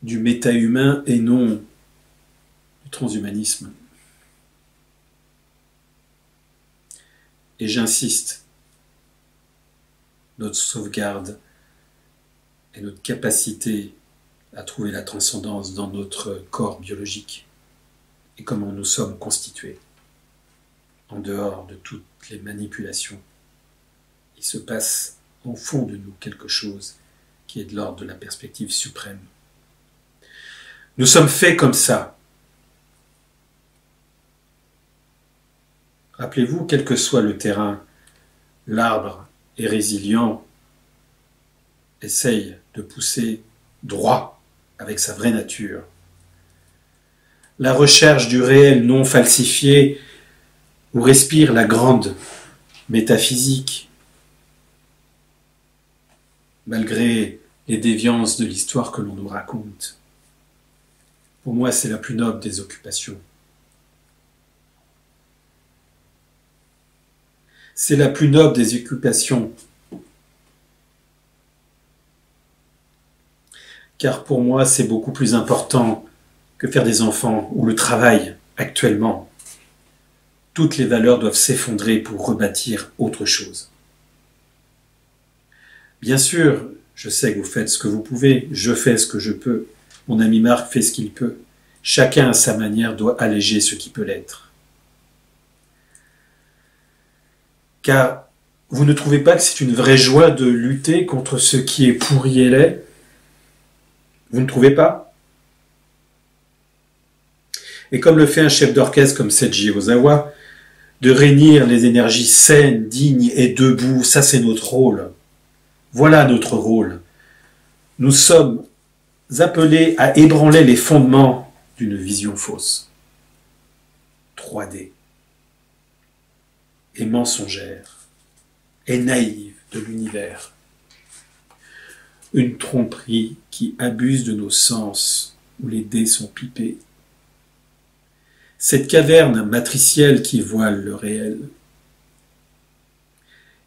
du méta-humain et non du transhumanisme. Et j'insiste, notre sauvegarde et notre capacité à trouver la transcendance dans notre corps biologique et comment nous sommes constitués. En dehors de toutes les manipulations, il se passe au fond de nous quelque chose qui est de l'ordre de la perspective suprême. Nous sommes faits comme ça. Rappelez-vous, quel que soit le terrain, l'arbre est résilient, essaye de pousser droit avec sa vraie nature. La recherche du réel non falsifié où respire la grande métaphysique, malgré les déviances de l'histoire que l'on nous raconte. Pour moi, c'est la plus noble des occupations. C'est la plus noble des occupations. Car pour moi, c'est beaucoup plus important que faire des enfants ou le travail actuellement. Toutes les valeurs doivent s'effondrer pour rebâtir autre chose. Bien sûr, je sais que vous faites ce que vous pouvez, je fais ce que je peux, mon ami Marc fait ce qu'il peut. Chacun à sa manière doit alléger ce qui peut l'être. Car vous ne trouvez pas que c'est une vraie joie de lutter contre ce qui est pourri et laid? Vous ne trouvez pas? Et comme le fait un chef d'orchestre comme Seiji Ozawa, de réunir les énergies saines, dignes et debout, ça c'est notre rôle. Voilà notre rôle. Nous sommes appelés à ébranler les fondements d'une vision fausse, 3D, et mensongère, et naïve de l'univers. Une tromperie qui abuse de nos sens, où les dés sont pipés. Cette caverne matricielle qui voile le réel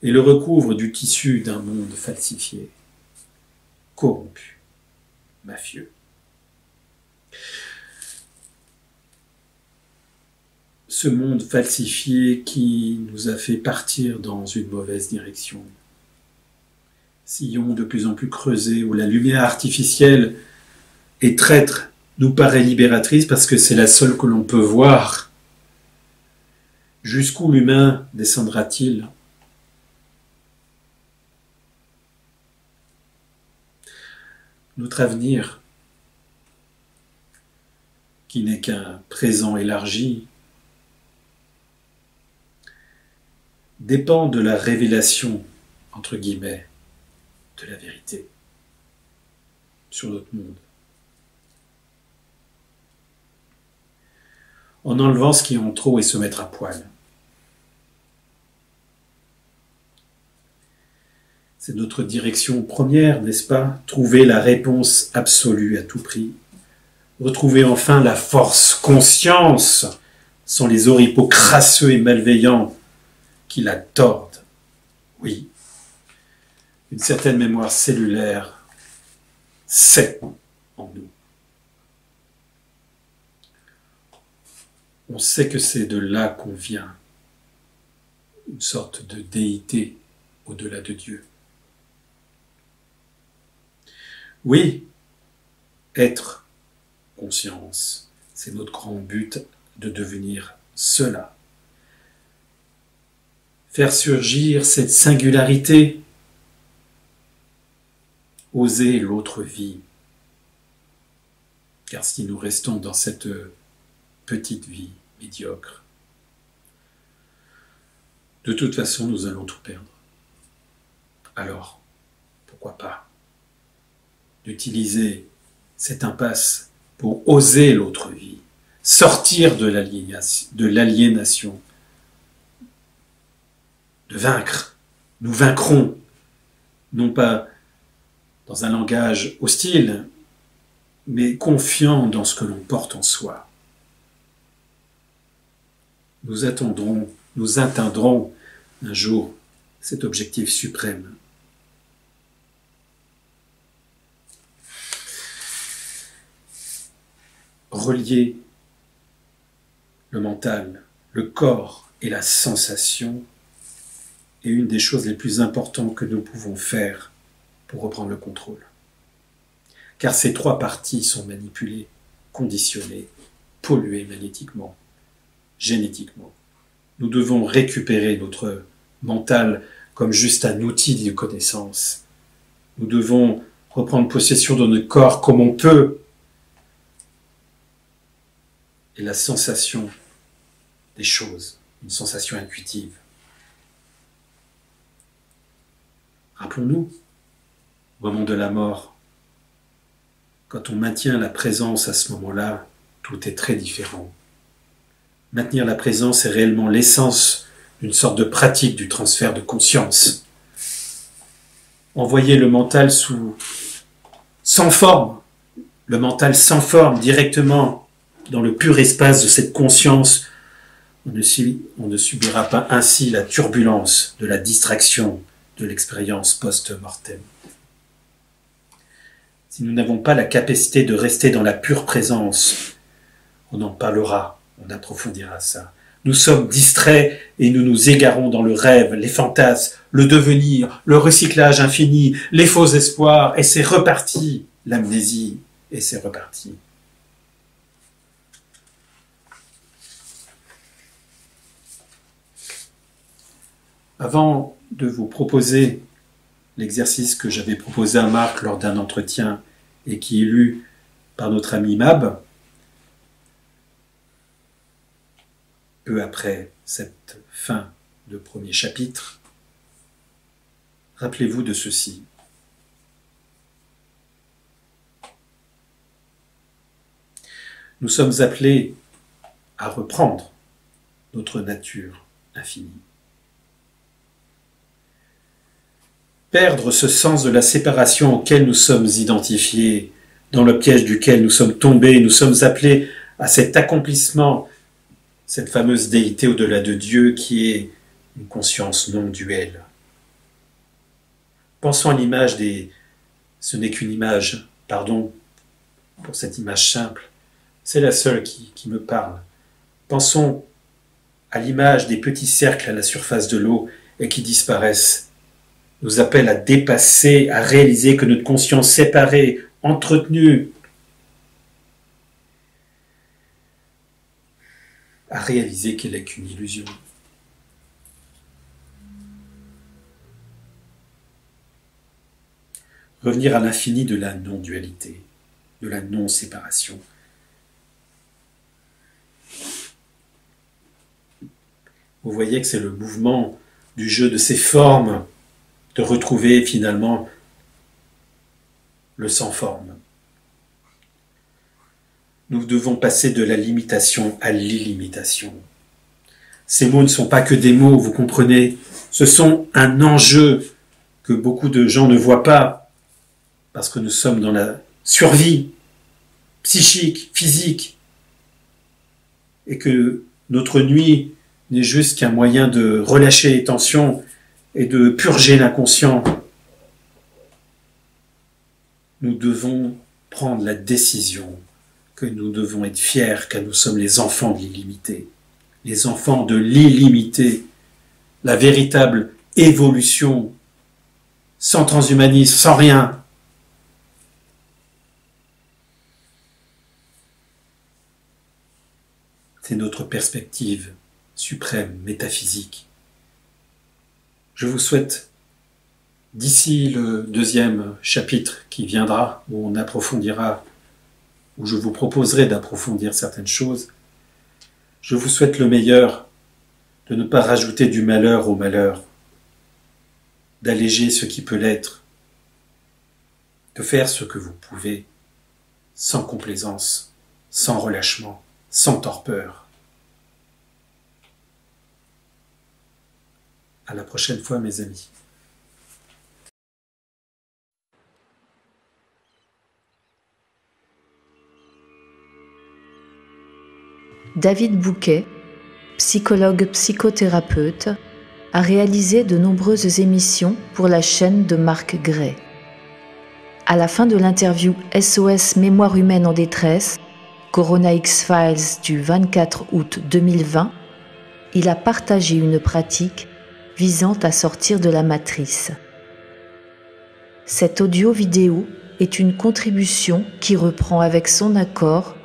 et le recouvre du tissu d'un monde falsifié, corrompu, mafieux. Ce monde falsifié qui nous a fait partir dans une mauvaise direction. Sillon de plus en plus creusé où la lumière artificielle est traître nous paraît libératrice parce que c'est la seule que l'on peut voir. Jusqu'où l'humain descendra-t-il? Notre avenir, qui n'est qu'un présent élargi, dépend de la révélation, entre guillemets, de la vérité sur notre monde. En enlevant ce qui est en trop et se mettre à poil. C'est notre direction première, n'est-ce pas? Trouver la réponse absolue à tout prix. Retrouver enfin la force conscience sans les oripeaux crasseux et malveillants qui la tordent. Oui, une certaine mémoire cellulaire, c'est en nous. On sait que c'est de là qu'on vient, une sorte de déité au-delà de Dieu. Oui, être conscience, c'est notre grand but de devenir cela. Faire surgir cette singularité, oser l'autre vie. Car si nous restons dans cette petite vie médiocre, de toute façon nous allons tout perdre. Alors, pourquoi pas d'utiliser cette impasse pour oser l'autre vie, sortir de l'aliénation, de vaincre. Nous vaincrons, non pas dans un langage hostile, mais confiant dans ce que l'on porte en soi. Nous atteindrons un jour cet objectif suprême. Relier le mental, le corps et la sensation est une des choses les plus importantes que nous pouvons faire pour reprendre le contrôle. Car ces trois parties sont manipulées, conditionnées, polluées magnétiquement, génétiquement. Nous devons récupérer notre mental comme juste un outil de connaissance. Nous devons reprendre possession de notre corps comme on peut. Et la sensation des choses, une sensation intuitive. Rappelons-nous, au moment de la mort, quand on maintient la présence à ce moment-là, tout est très différent. Maintenir la présence est réellement l'essence d'une sorte de pratique du transfert de conscience. Envoyer le mental sans forme, le mental sans forme directement dans le pur espace de cette conscience, on ne subira pas ainsi la turbulence de la distraction de l'expérience post-mortem. Si nous n'avons pas la capacité de rester dans la pure présence, on en parlera, on approfondira ça. Nous sommes distraits et nous nous égarons dans le rêve, les fantasmes, le devenir, le recyclage infini, les faux espoirs, et c'est reparti, l'amnésie, et c'est reparti. Avant de vous proposer l'exercice que j'avais proposé à Marc lors d'un entretien et qui est lu par notre ami Mab, peu après cette fin de premier chapitre, rappelez-vous de ceci. Nous sommes appelés à reprendre notre nature infinie. Perdre ce sens de la séparation auquel nous sommes identifiés, dans le piège duquel nous sommes tombés, nous sommes appelés à cet accomplissement, cette fameuse déité au-delà de Dieu qui est une conscience non duelle. Pensons à l'image ce n'est qu'une image, pardon pour cette image simple, c'est la seule qui me parle. Pensons à l'image des petits cercles à la surface de l'eau et qui disparaissent, nous appelle à dépasser, à réaliser que notre conscience séparée, entretenue, à réaliser qu'elle n'est qu'une illusion. Revenir à l'infini de la non-dualité, de la non-séparation. Vous voyez que c'est le mouvement du jeu de ces formes, de retrouver finalement le sans forme. Nous devons passer de la limitation à l'illimitation. Ces mots ne sont pas que des mots, vous comprenez. Ce sont un enjeu que beaucoup de gens ne voient pas, parce que nous sommes dans la survie psychique, physique, et que notre nuit n'est juste qu'un moyen de relâcher les tensions et de purger l'inconscient. Nous devons prendre la décision que nous devons être fiers, car nous sommes les enfants de l'illimité, les enfants de l'illimité, la véritable évolution, sans transhumanisme, sans rien. C'est notre perspective suprême, métaphysique. Je vous souhaite, d'ici le deuxième chapitre qui viendra, où on approfondira, où je vous proposerai d'approfondir certaines choses, je vous souhaite le meilleur, de ne pas rajouter du malheur au malheur, d'alléger ce qui peut l'être, de faire ce que vous pouvez, sans complaisance, sans relâchement, sans torpeur. À la prochaine fois, mes amis. David Bouquet, psychologue psychothérapeute, a réalisé de nombreuses émissions pour la chaîne de Marc Gray. À la fin de l'interview SOS Mémoire humaine en détresse, Corona X-Files du 24 août 2020, il a partagé une pratique visant à sortir de la matrice. Cet audio-vidéo est une contribution qui reprend avec son accord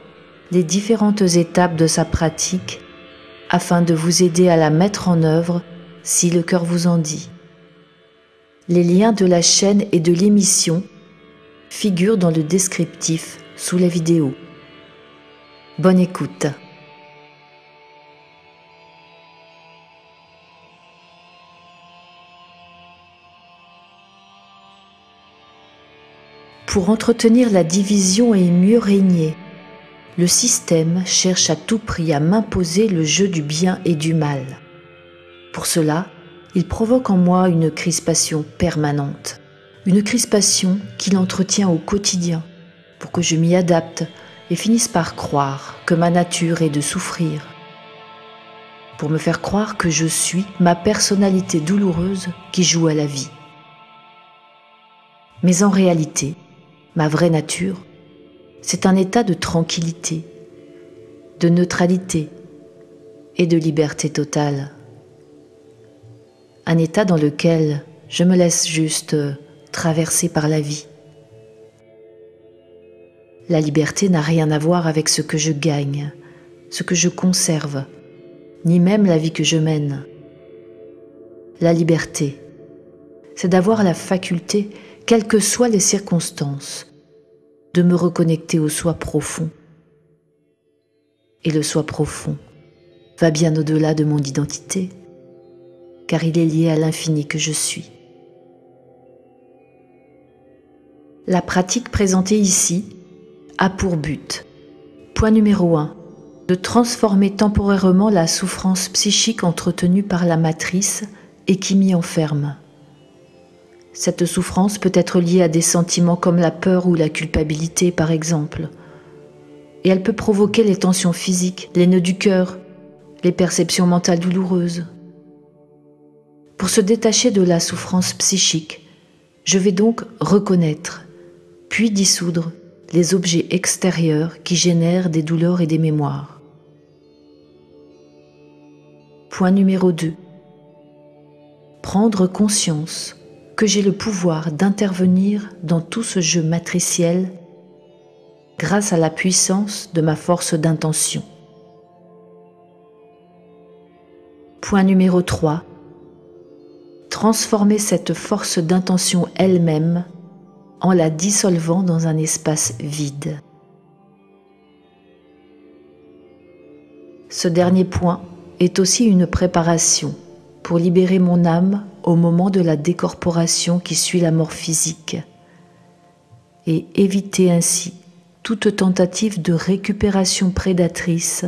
les différentes étapes de sa pratique afin de vous aider à la mettre en œuvre si le cœur vous en dit. Les liens de la chaîne et de l'émission figurent dans le descriptif sous la vidéo. Bonne écoute. Pour entretenir la division et mieux régner, le système cherche à tout prix à m'imposer le jeu du bien et du mal. Pour cela, il provoque en moi une crispation permanente, une crispation qu'il entretient au quotidien pour que je m'y adapte et finisse par croire que ma nature est de souffrir, pour me faire croire que je suis ma personnalité douloureuse qui joue à la vie. Mais en réalité, ma vraie nature, c'est un état de tranquillité, de neutralité et de liberté totale. Un état dans lequel je me laisse juste traverser par la vie. La liberté n'a rien à voir avec ce que je gagne, ce que je conserve, ni même la vie que je mène. La liberté, c'est d'avoir la faculté, quelles que soient les circonstances, de me reconnecter au soi profond. Et le soi profond va bien au-delà de mon identité, car il est lié à l'infini que je suis. La pratique présentée ici a pour but, point numéro 1, de transformer temporairement la souffrance psychique entretenue par la matrice et qui m'y enferme. Cette souffrance peut être liée à des sentiments comme la peur ou la culpabilité, par exemple. Et elle peut provoquer les tensions physiques, les nœuds du cœur, les perceptions mentales douloureuses. Pour se détacher de la souffrance psychique, je vais donc reconnaître, puis dissoudre les objets extérieurs qui génèrent des douleurs et des mémoires. Point numéro 2. Prendre conscience que j'ai le pouvoir d'intervenir dans tout ce jeu matriciel grâce à la puissance de ma force d'intention. Point numéro 3. Transformer cette force d'intention elle-même en la dissolvant dans un espace vide. Ce dernier point est aussi une préparation pour libérer mon âme au moment de la décorporation qui suit la mort physique et éviter ainsi toute tentative de récupération prédatrice,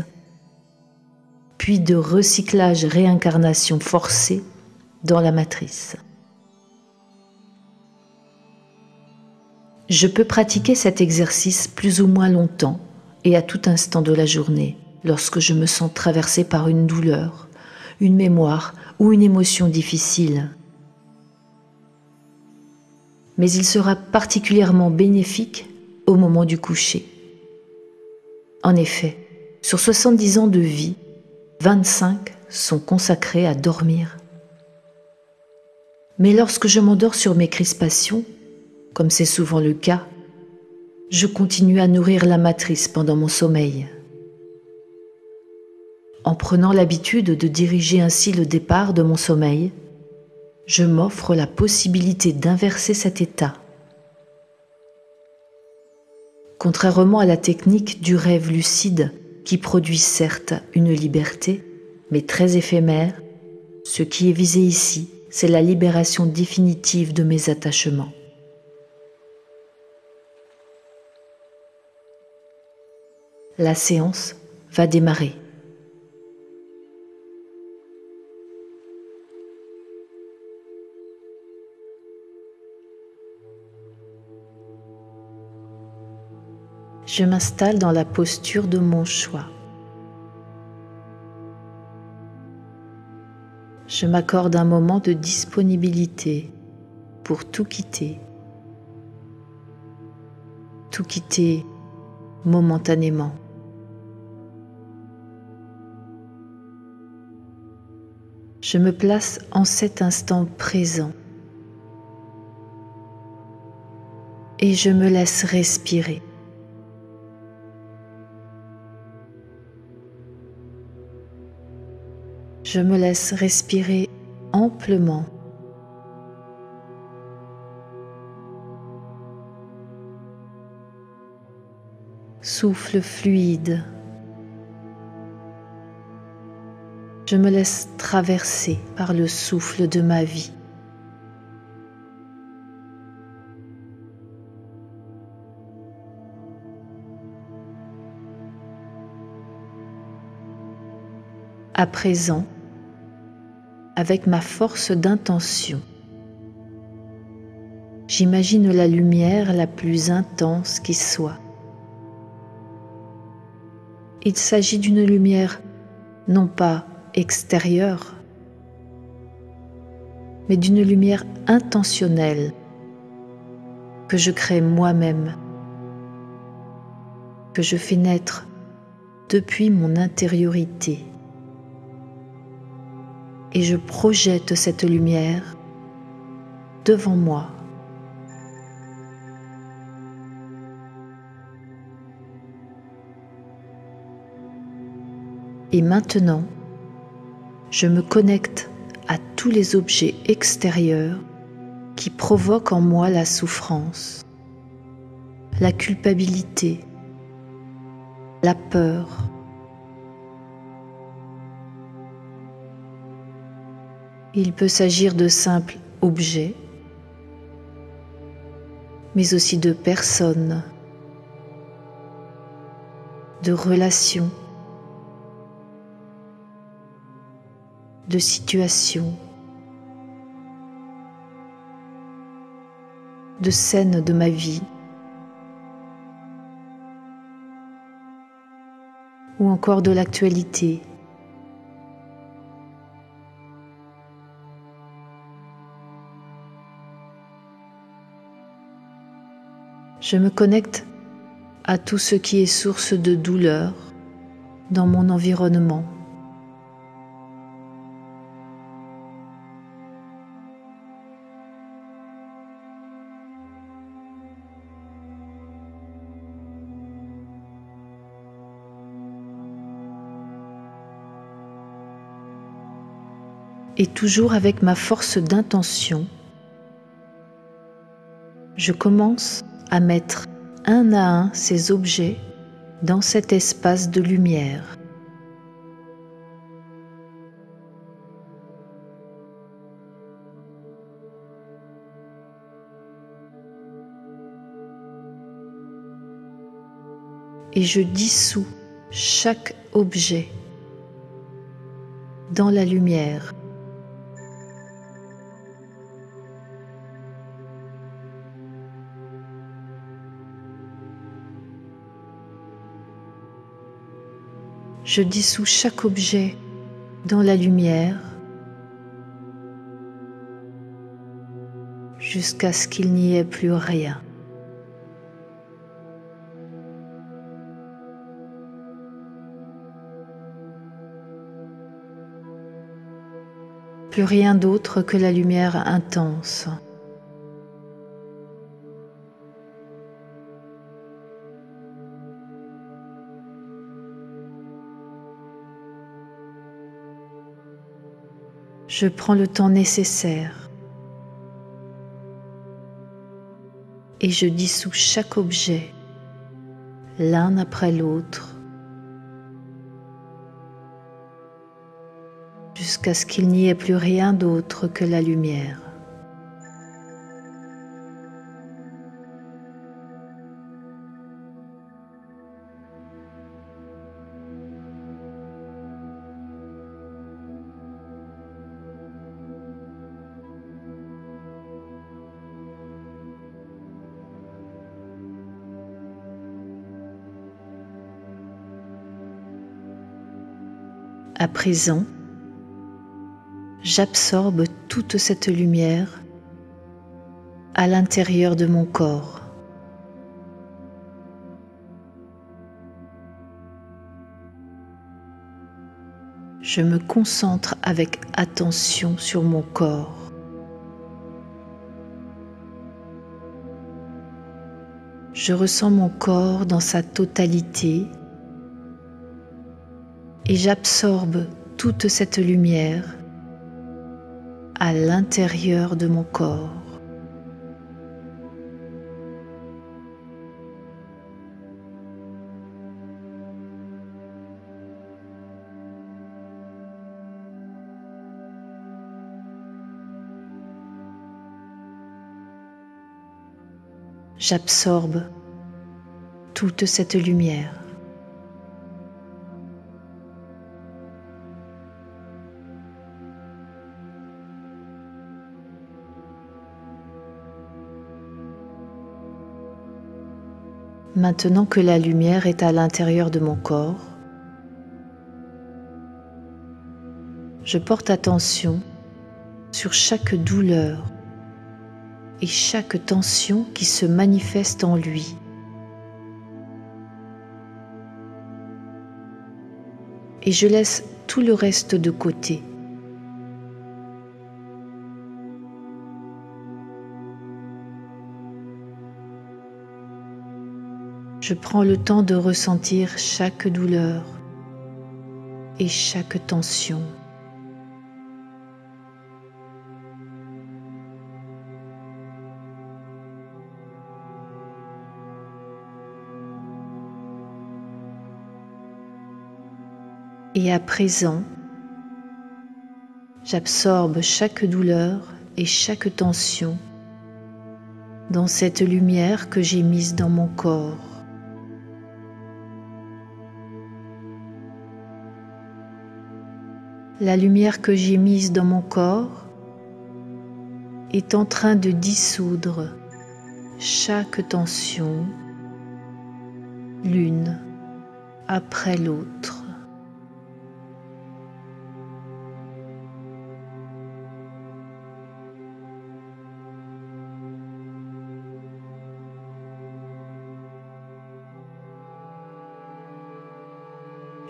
puis de recyclage-réincarnation forcée dans la matrice. Je peux pratiquer cet exercice plus ou moins longtemps et à tout instant de la journée, lorsque je me sens traversée par une douleur, une mémoire ou une émotion difficile. Mais il sera particulièrement bénéfique au moment du coucher. En effet, sur 70 ans de vie, 25 sont consacrés à dormir. Mais lorsque je m'endors sur mes crispations, comme c'est souvent le cas, je continue à nourrir la matrice pendant mon sommeil. En prenant l'habitude de diriger ainsi le départ de mon sommeil, je m'offre la possibilité d'inverser cet état. Contrairement à la technique du rêve lucide, qui produit certes une liberté, mais très éphémère, ce qui est visé ici, c'est la libération définitive de mes attachements. La séance va démarrer. Je m'installe dans la posture de mon choix. je m'accorde un moment de disponibilité pour tout quitter momentanément. Je me place en cet instant présent et je me laisse respirer. Je me laisse respirer amplement. Souffle fluide. Je me laisse traverser par le souffle de ma vie. À présent, avec ma force d'intention, j'imagine la lumière la plus intense qui soit. Il s'agit d'une lumière non pas extérieure, mais d'une lumière intentionnelle que je crée moi-même, que je fais naître depuis mon intériorité. Et je projette cette lumière devant moi. Et maintenant, je me connecte à tous les objets extérieurs qui provoquent en moi la souffrance, la culpabilité, la peur. Il peut s'agir de simples objets, mais aussi de personnes, de relations, de situations, de scènes de ma vie, ou encore de l'actualité. Je me connecte à tout ce qui est source de douleur dans mon environnement. Et toujours avec ma force d'intention, je commence à mettre un à un ces objets dans cet espace de lumière. Et je dissous chaque objet dans la lumière. Je dissous chaque objet dans la lumière jusqu'à ce qu'il n'y ait plus rien. Plus rien d'autre que la lumière intense. Je prends le temps nécessaire et je dissous chaque objet l'un après l'autre jusqu'à ce qu'il n'y ait plus rien d'autre que la lumière. À présent, j'absorbe toute cette lumière à l'intérieur de mon corps. Je me concentre avec attention sur mon corps. Je ressens mon corps dans sa totalité et j'absorbe toute cette lumière à l'intérieur de mon corps. J'absorbe toute cette lumière. Maintenant que la lumière est à l'intérieur de mon corps, je porte attention sur chaque douleur et chaque tension qui se manifeste en lui. Et je laisse tout le reste de côté. Je prends le temps de ressentir chaque douleur et chaque tension. Et à présent, j'absorbe chaque douleur et chaque tension dans cette lumière que j'ai mise dans mon corps. La lumière que j'ai mise dans mon corps est en train de dissoudre chaque tension, l'une après l'autre.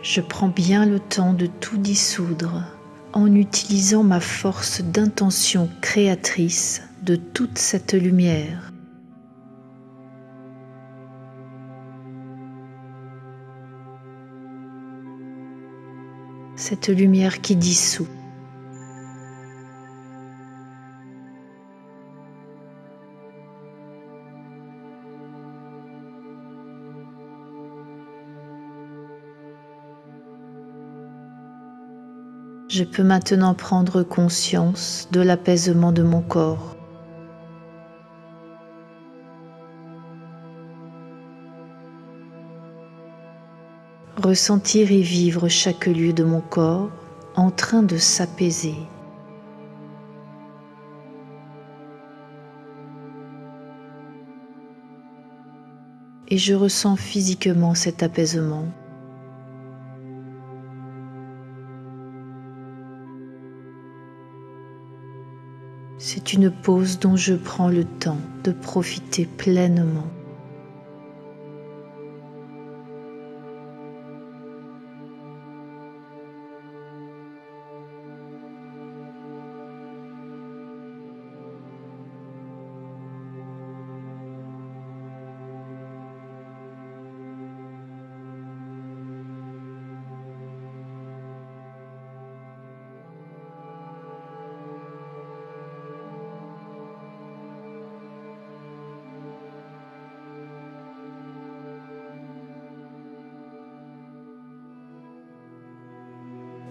Je prends bien le temps de tout dissoudre en utilisant ma force d'intention créatrice de toute cette lumière. Cette lumière qui dissout. Je peux maintenant prendre conscience de l'apaisement de mon corps. Ressentir et vivre chaque lieu de mon corps en train de s'apaiser. Et je ressens physiquement cet apaisement. C'est une pause dont je prends le temps de profiter pleinement.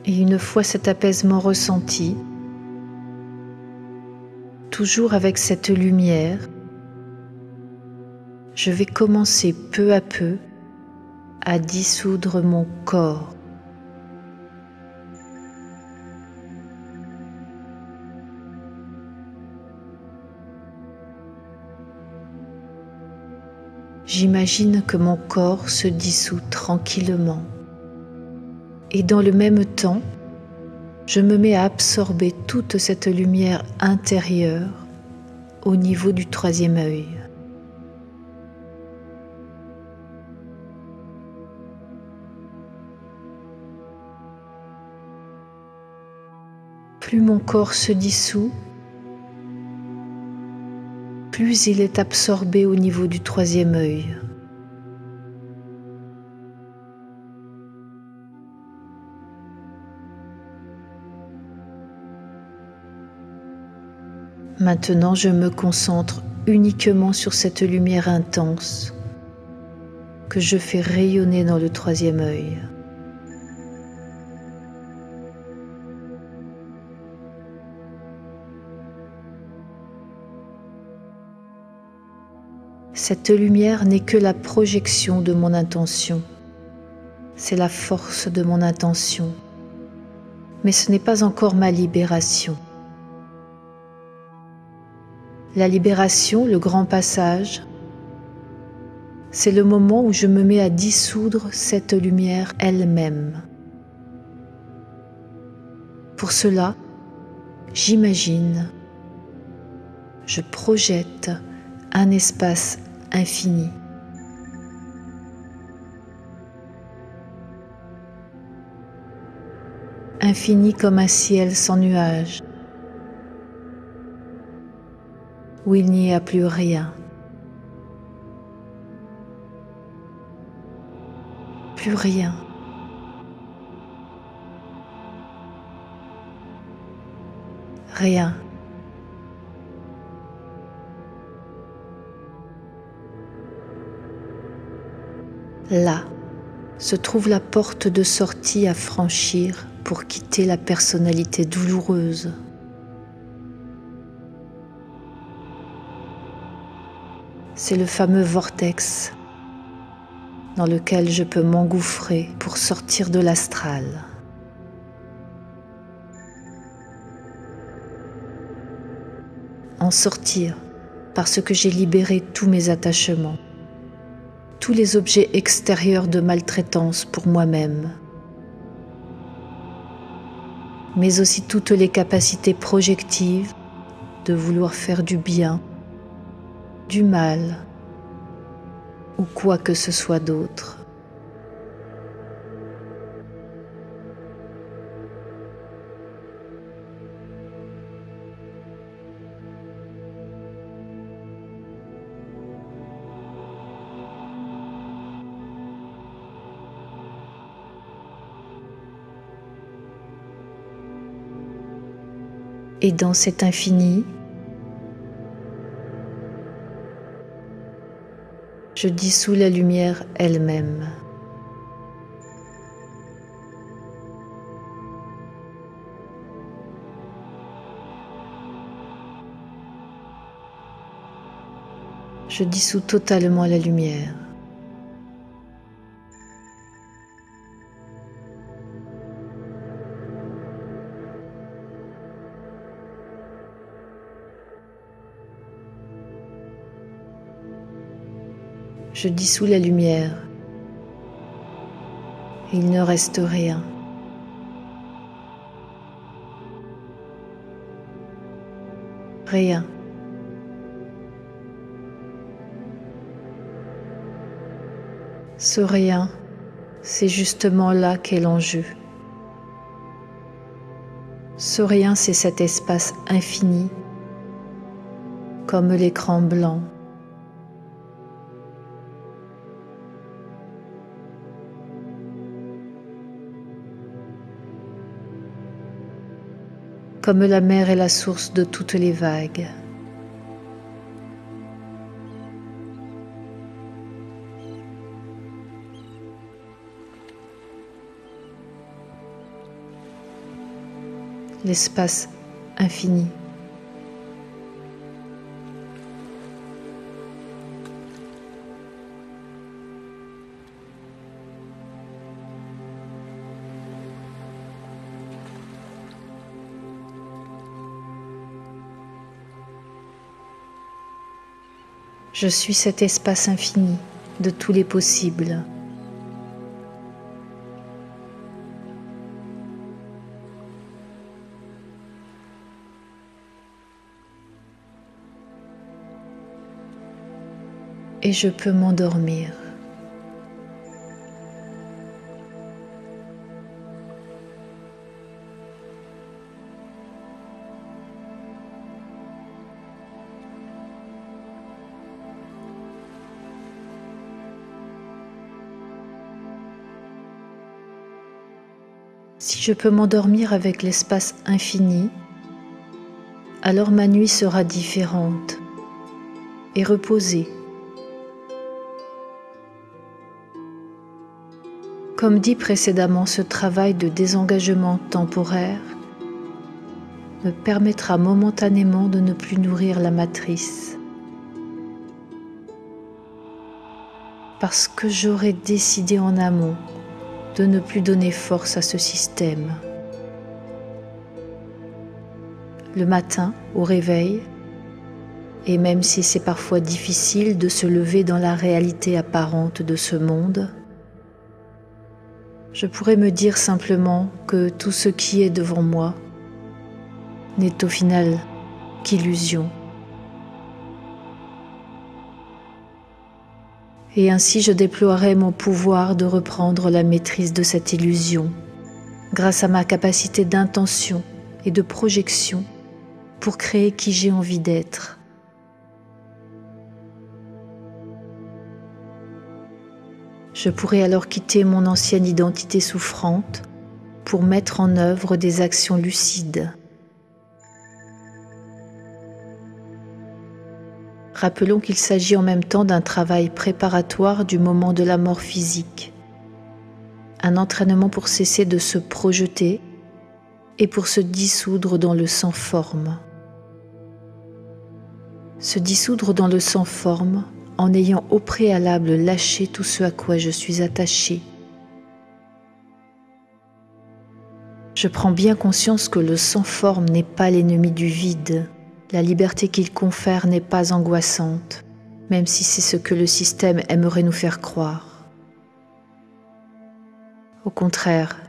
Et une fois cet apaisement ressenti, toujours avec cette lumière, je vais commencer peu à peu à dissoudre mon corps. J'imagine que mon corps se dissout tranquillement. Et dans le même temps, je me mets à absorber toute cette lumière intérieure au niveau du troisième œil. Plus mon corps se dissout, plus il est absorbé au niveau du troisième œil. Maintenant, je me concentre uniquement sur cette lumière intense que je fais rayonner dans le troisième œil. Cette lumière n'est que la projection de mon intention. C'est la force de mon intention. Mais ce n'est pas encore ma libération. La libération, le grand passage, c'est le moment où je me mets à dissoudre cette lumière elle-même. Pour cela, j'imagine, je projette un espace infini. Infini comme un ciel sans nuages, où il n'y a plus rien. Plus rien. Rien. Là se trouve la porte de sortie à franchir pour quitter la personnalité douloureuse. C'est le fameux vortex dans lequel je peux m'engouffrer pour sortir de l'astral. En sortir parce que j'ai libéré tous mes attachements, tous les objets extérieurs de maltraitance pour moi-même, mais aussi toutes les capacités projectives de vouloir faire du bien, du mal ou quoi que ce soit d'autre. Et dans cet infini, je dissous la lumière elle-même. Je dissous totalement la lumière. Je dissous la lumière. Il ne reste rien. Rien. Ce rien, c'est justement là qu'est l'enjeu. Ce rien, c'est cet espace infini, comme l'écran blanc. Comme la mer est la source de toutes les vagues. L'espace infini. Je suis cet espace infini de tous les possibles. et je peux m'endormir. Si je peux m'endormir avec l'espace infini, alors ma nuit sera différente et reposée. Comme dit précédemment, ce travail de désengagement temporaire me permettra momentanément de ne plus nourrir la matrice. Parce que j'aurai décidé en amont de ne plus donner force à ce système. Le matin, au réveil, et même si c'est parfois difficile de se lever dans la réalité apparente de ce monde, je pourrais me dire simplement que tout ce qui est devant moi n'est au final qu'illusion. Et ainsi je déploierai mon pouvoir de reprendre la maîtrise de cette illusion, grâce à ma capacité d'intention et de projection pour créer qui j'ai envie d'être. Je pourrai alors quitter mon ancienne identité souffrante pour mettre en œuvre des actions lucides. Rappelons qu'il s'agit en même temps d'un travail préparatoire du moment de la mort physique, un entraînement pour cesser de se projeter et pour se dissoudre dans le sans-forme. Se dissoudre dans le sans-forme en ayant au préalable lâché tout ce à quoi je suis attaché. Je prends bien conscience que le sans-forme n'est pas l'ennemi du vide. La liberté qu'il confère n'est pas angoissante, même si c'est ce que le système aimerait nous faire croire. Au contraire,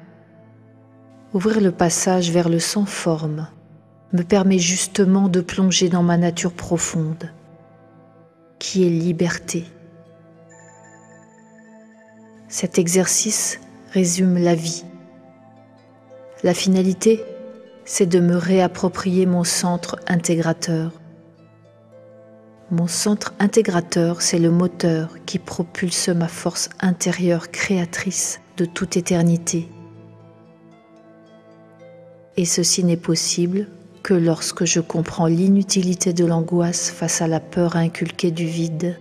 ouvrir le passage vers le sans-forme me permet justement de plonger dans ma nature profonde, qui est liberté. Cet exercice résume la vie. La finalité, c'est de me réapproprier mon centre intégrateur. Mon centre intégrateur, c'est le moteur qui propulse ma force intérieure créatrice de toute éternité. Et ceci n'est possible que lorsque je comprends l'inutilité de l'angoisse face à la peur inculquée du vide.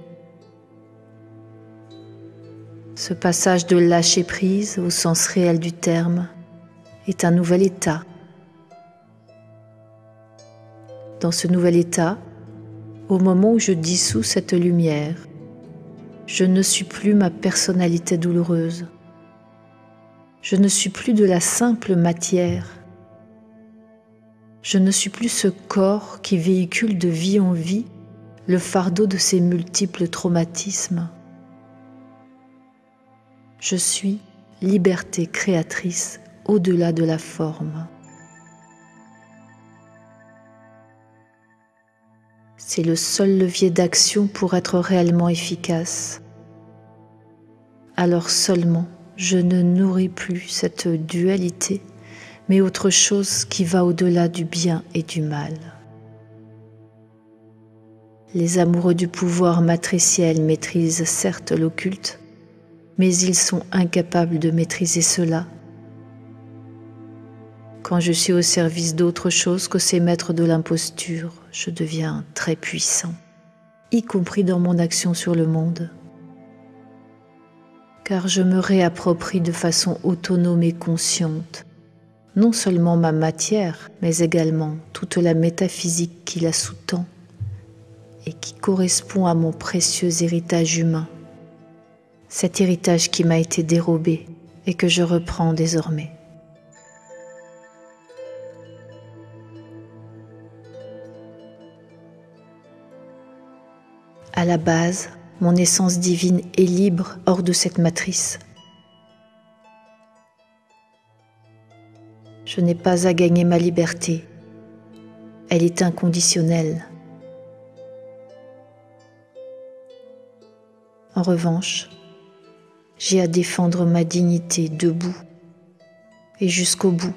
Ce passage de lâcher prise au sens réel du terme est un nouvel état. Dans ce nouvel état, au moment où je dissous cette lumière, je ne suis plus ma personnalité douloureuse. Je ne suis plus de la simple matière. Je ne suis plus ce corps qui véhicule de vie en vie le fardeau de ses multiples traumatismes. Je suis liberté créatrice au-delà de la forme. C'est le seul levier d'action pour être réellement efficace. Alors seulement, je ne nourris plus cette dualité, mais autre chose qui va au-delà du bien et du mal. Les amoureux du pouvoir matriciel maîtrisent certes l'occulte, mais ils sont incapables de maîtriser cela. Quand je suis au service d'autre chose que ces maîtres de l'imposture, je deviens très puissant, y compris dans mon action sur le monde. Car je me réapproprie de façon autonome et consciente, non seulement ma matière, mais également toute la métaphysique qui la sous-tend et qui correspond à mon précieux héritage humain, cet héritage qui m'a été dérobé et que je reprends désormais. À la base, mon essence divine est libre hors de cette matrice. Je n'ai pas à gagner ma liberté. Elle est inconditionnelle. En revanche, j'ai à défendre ma dignité debout et jusqu'au bout.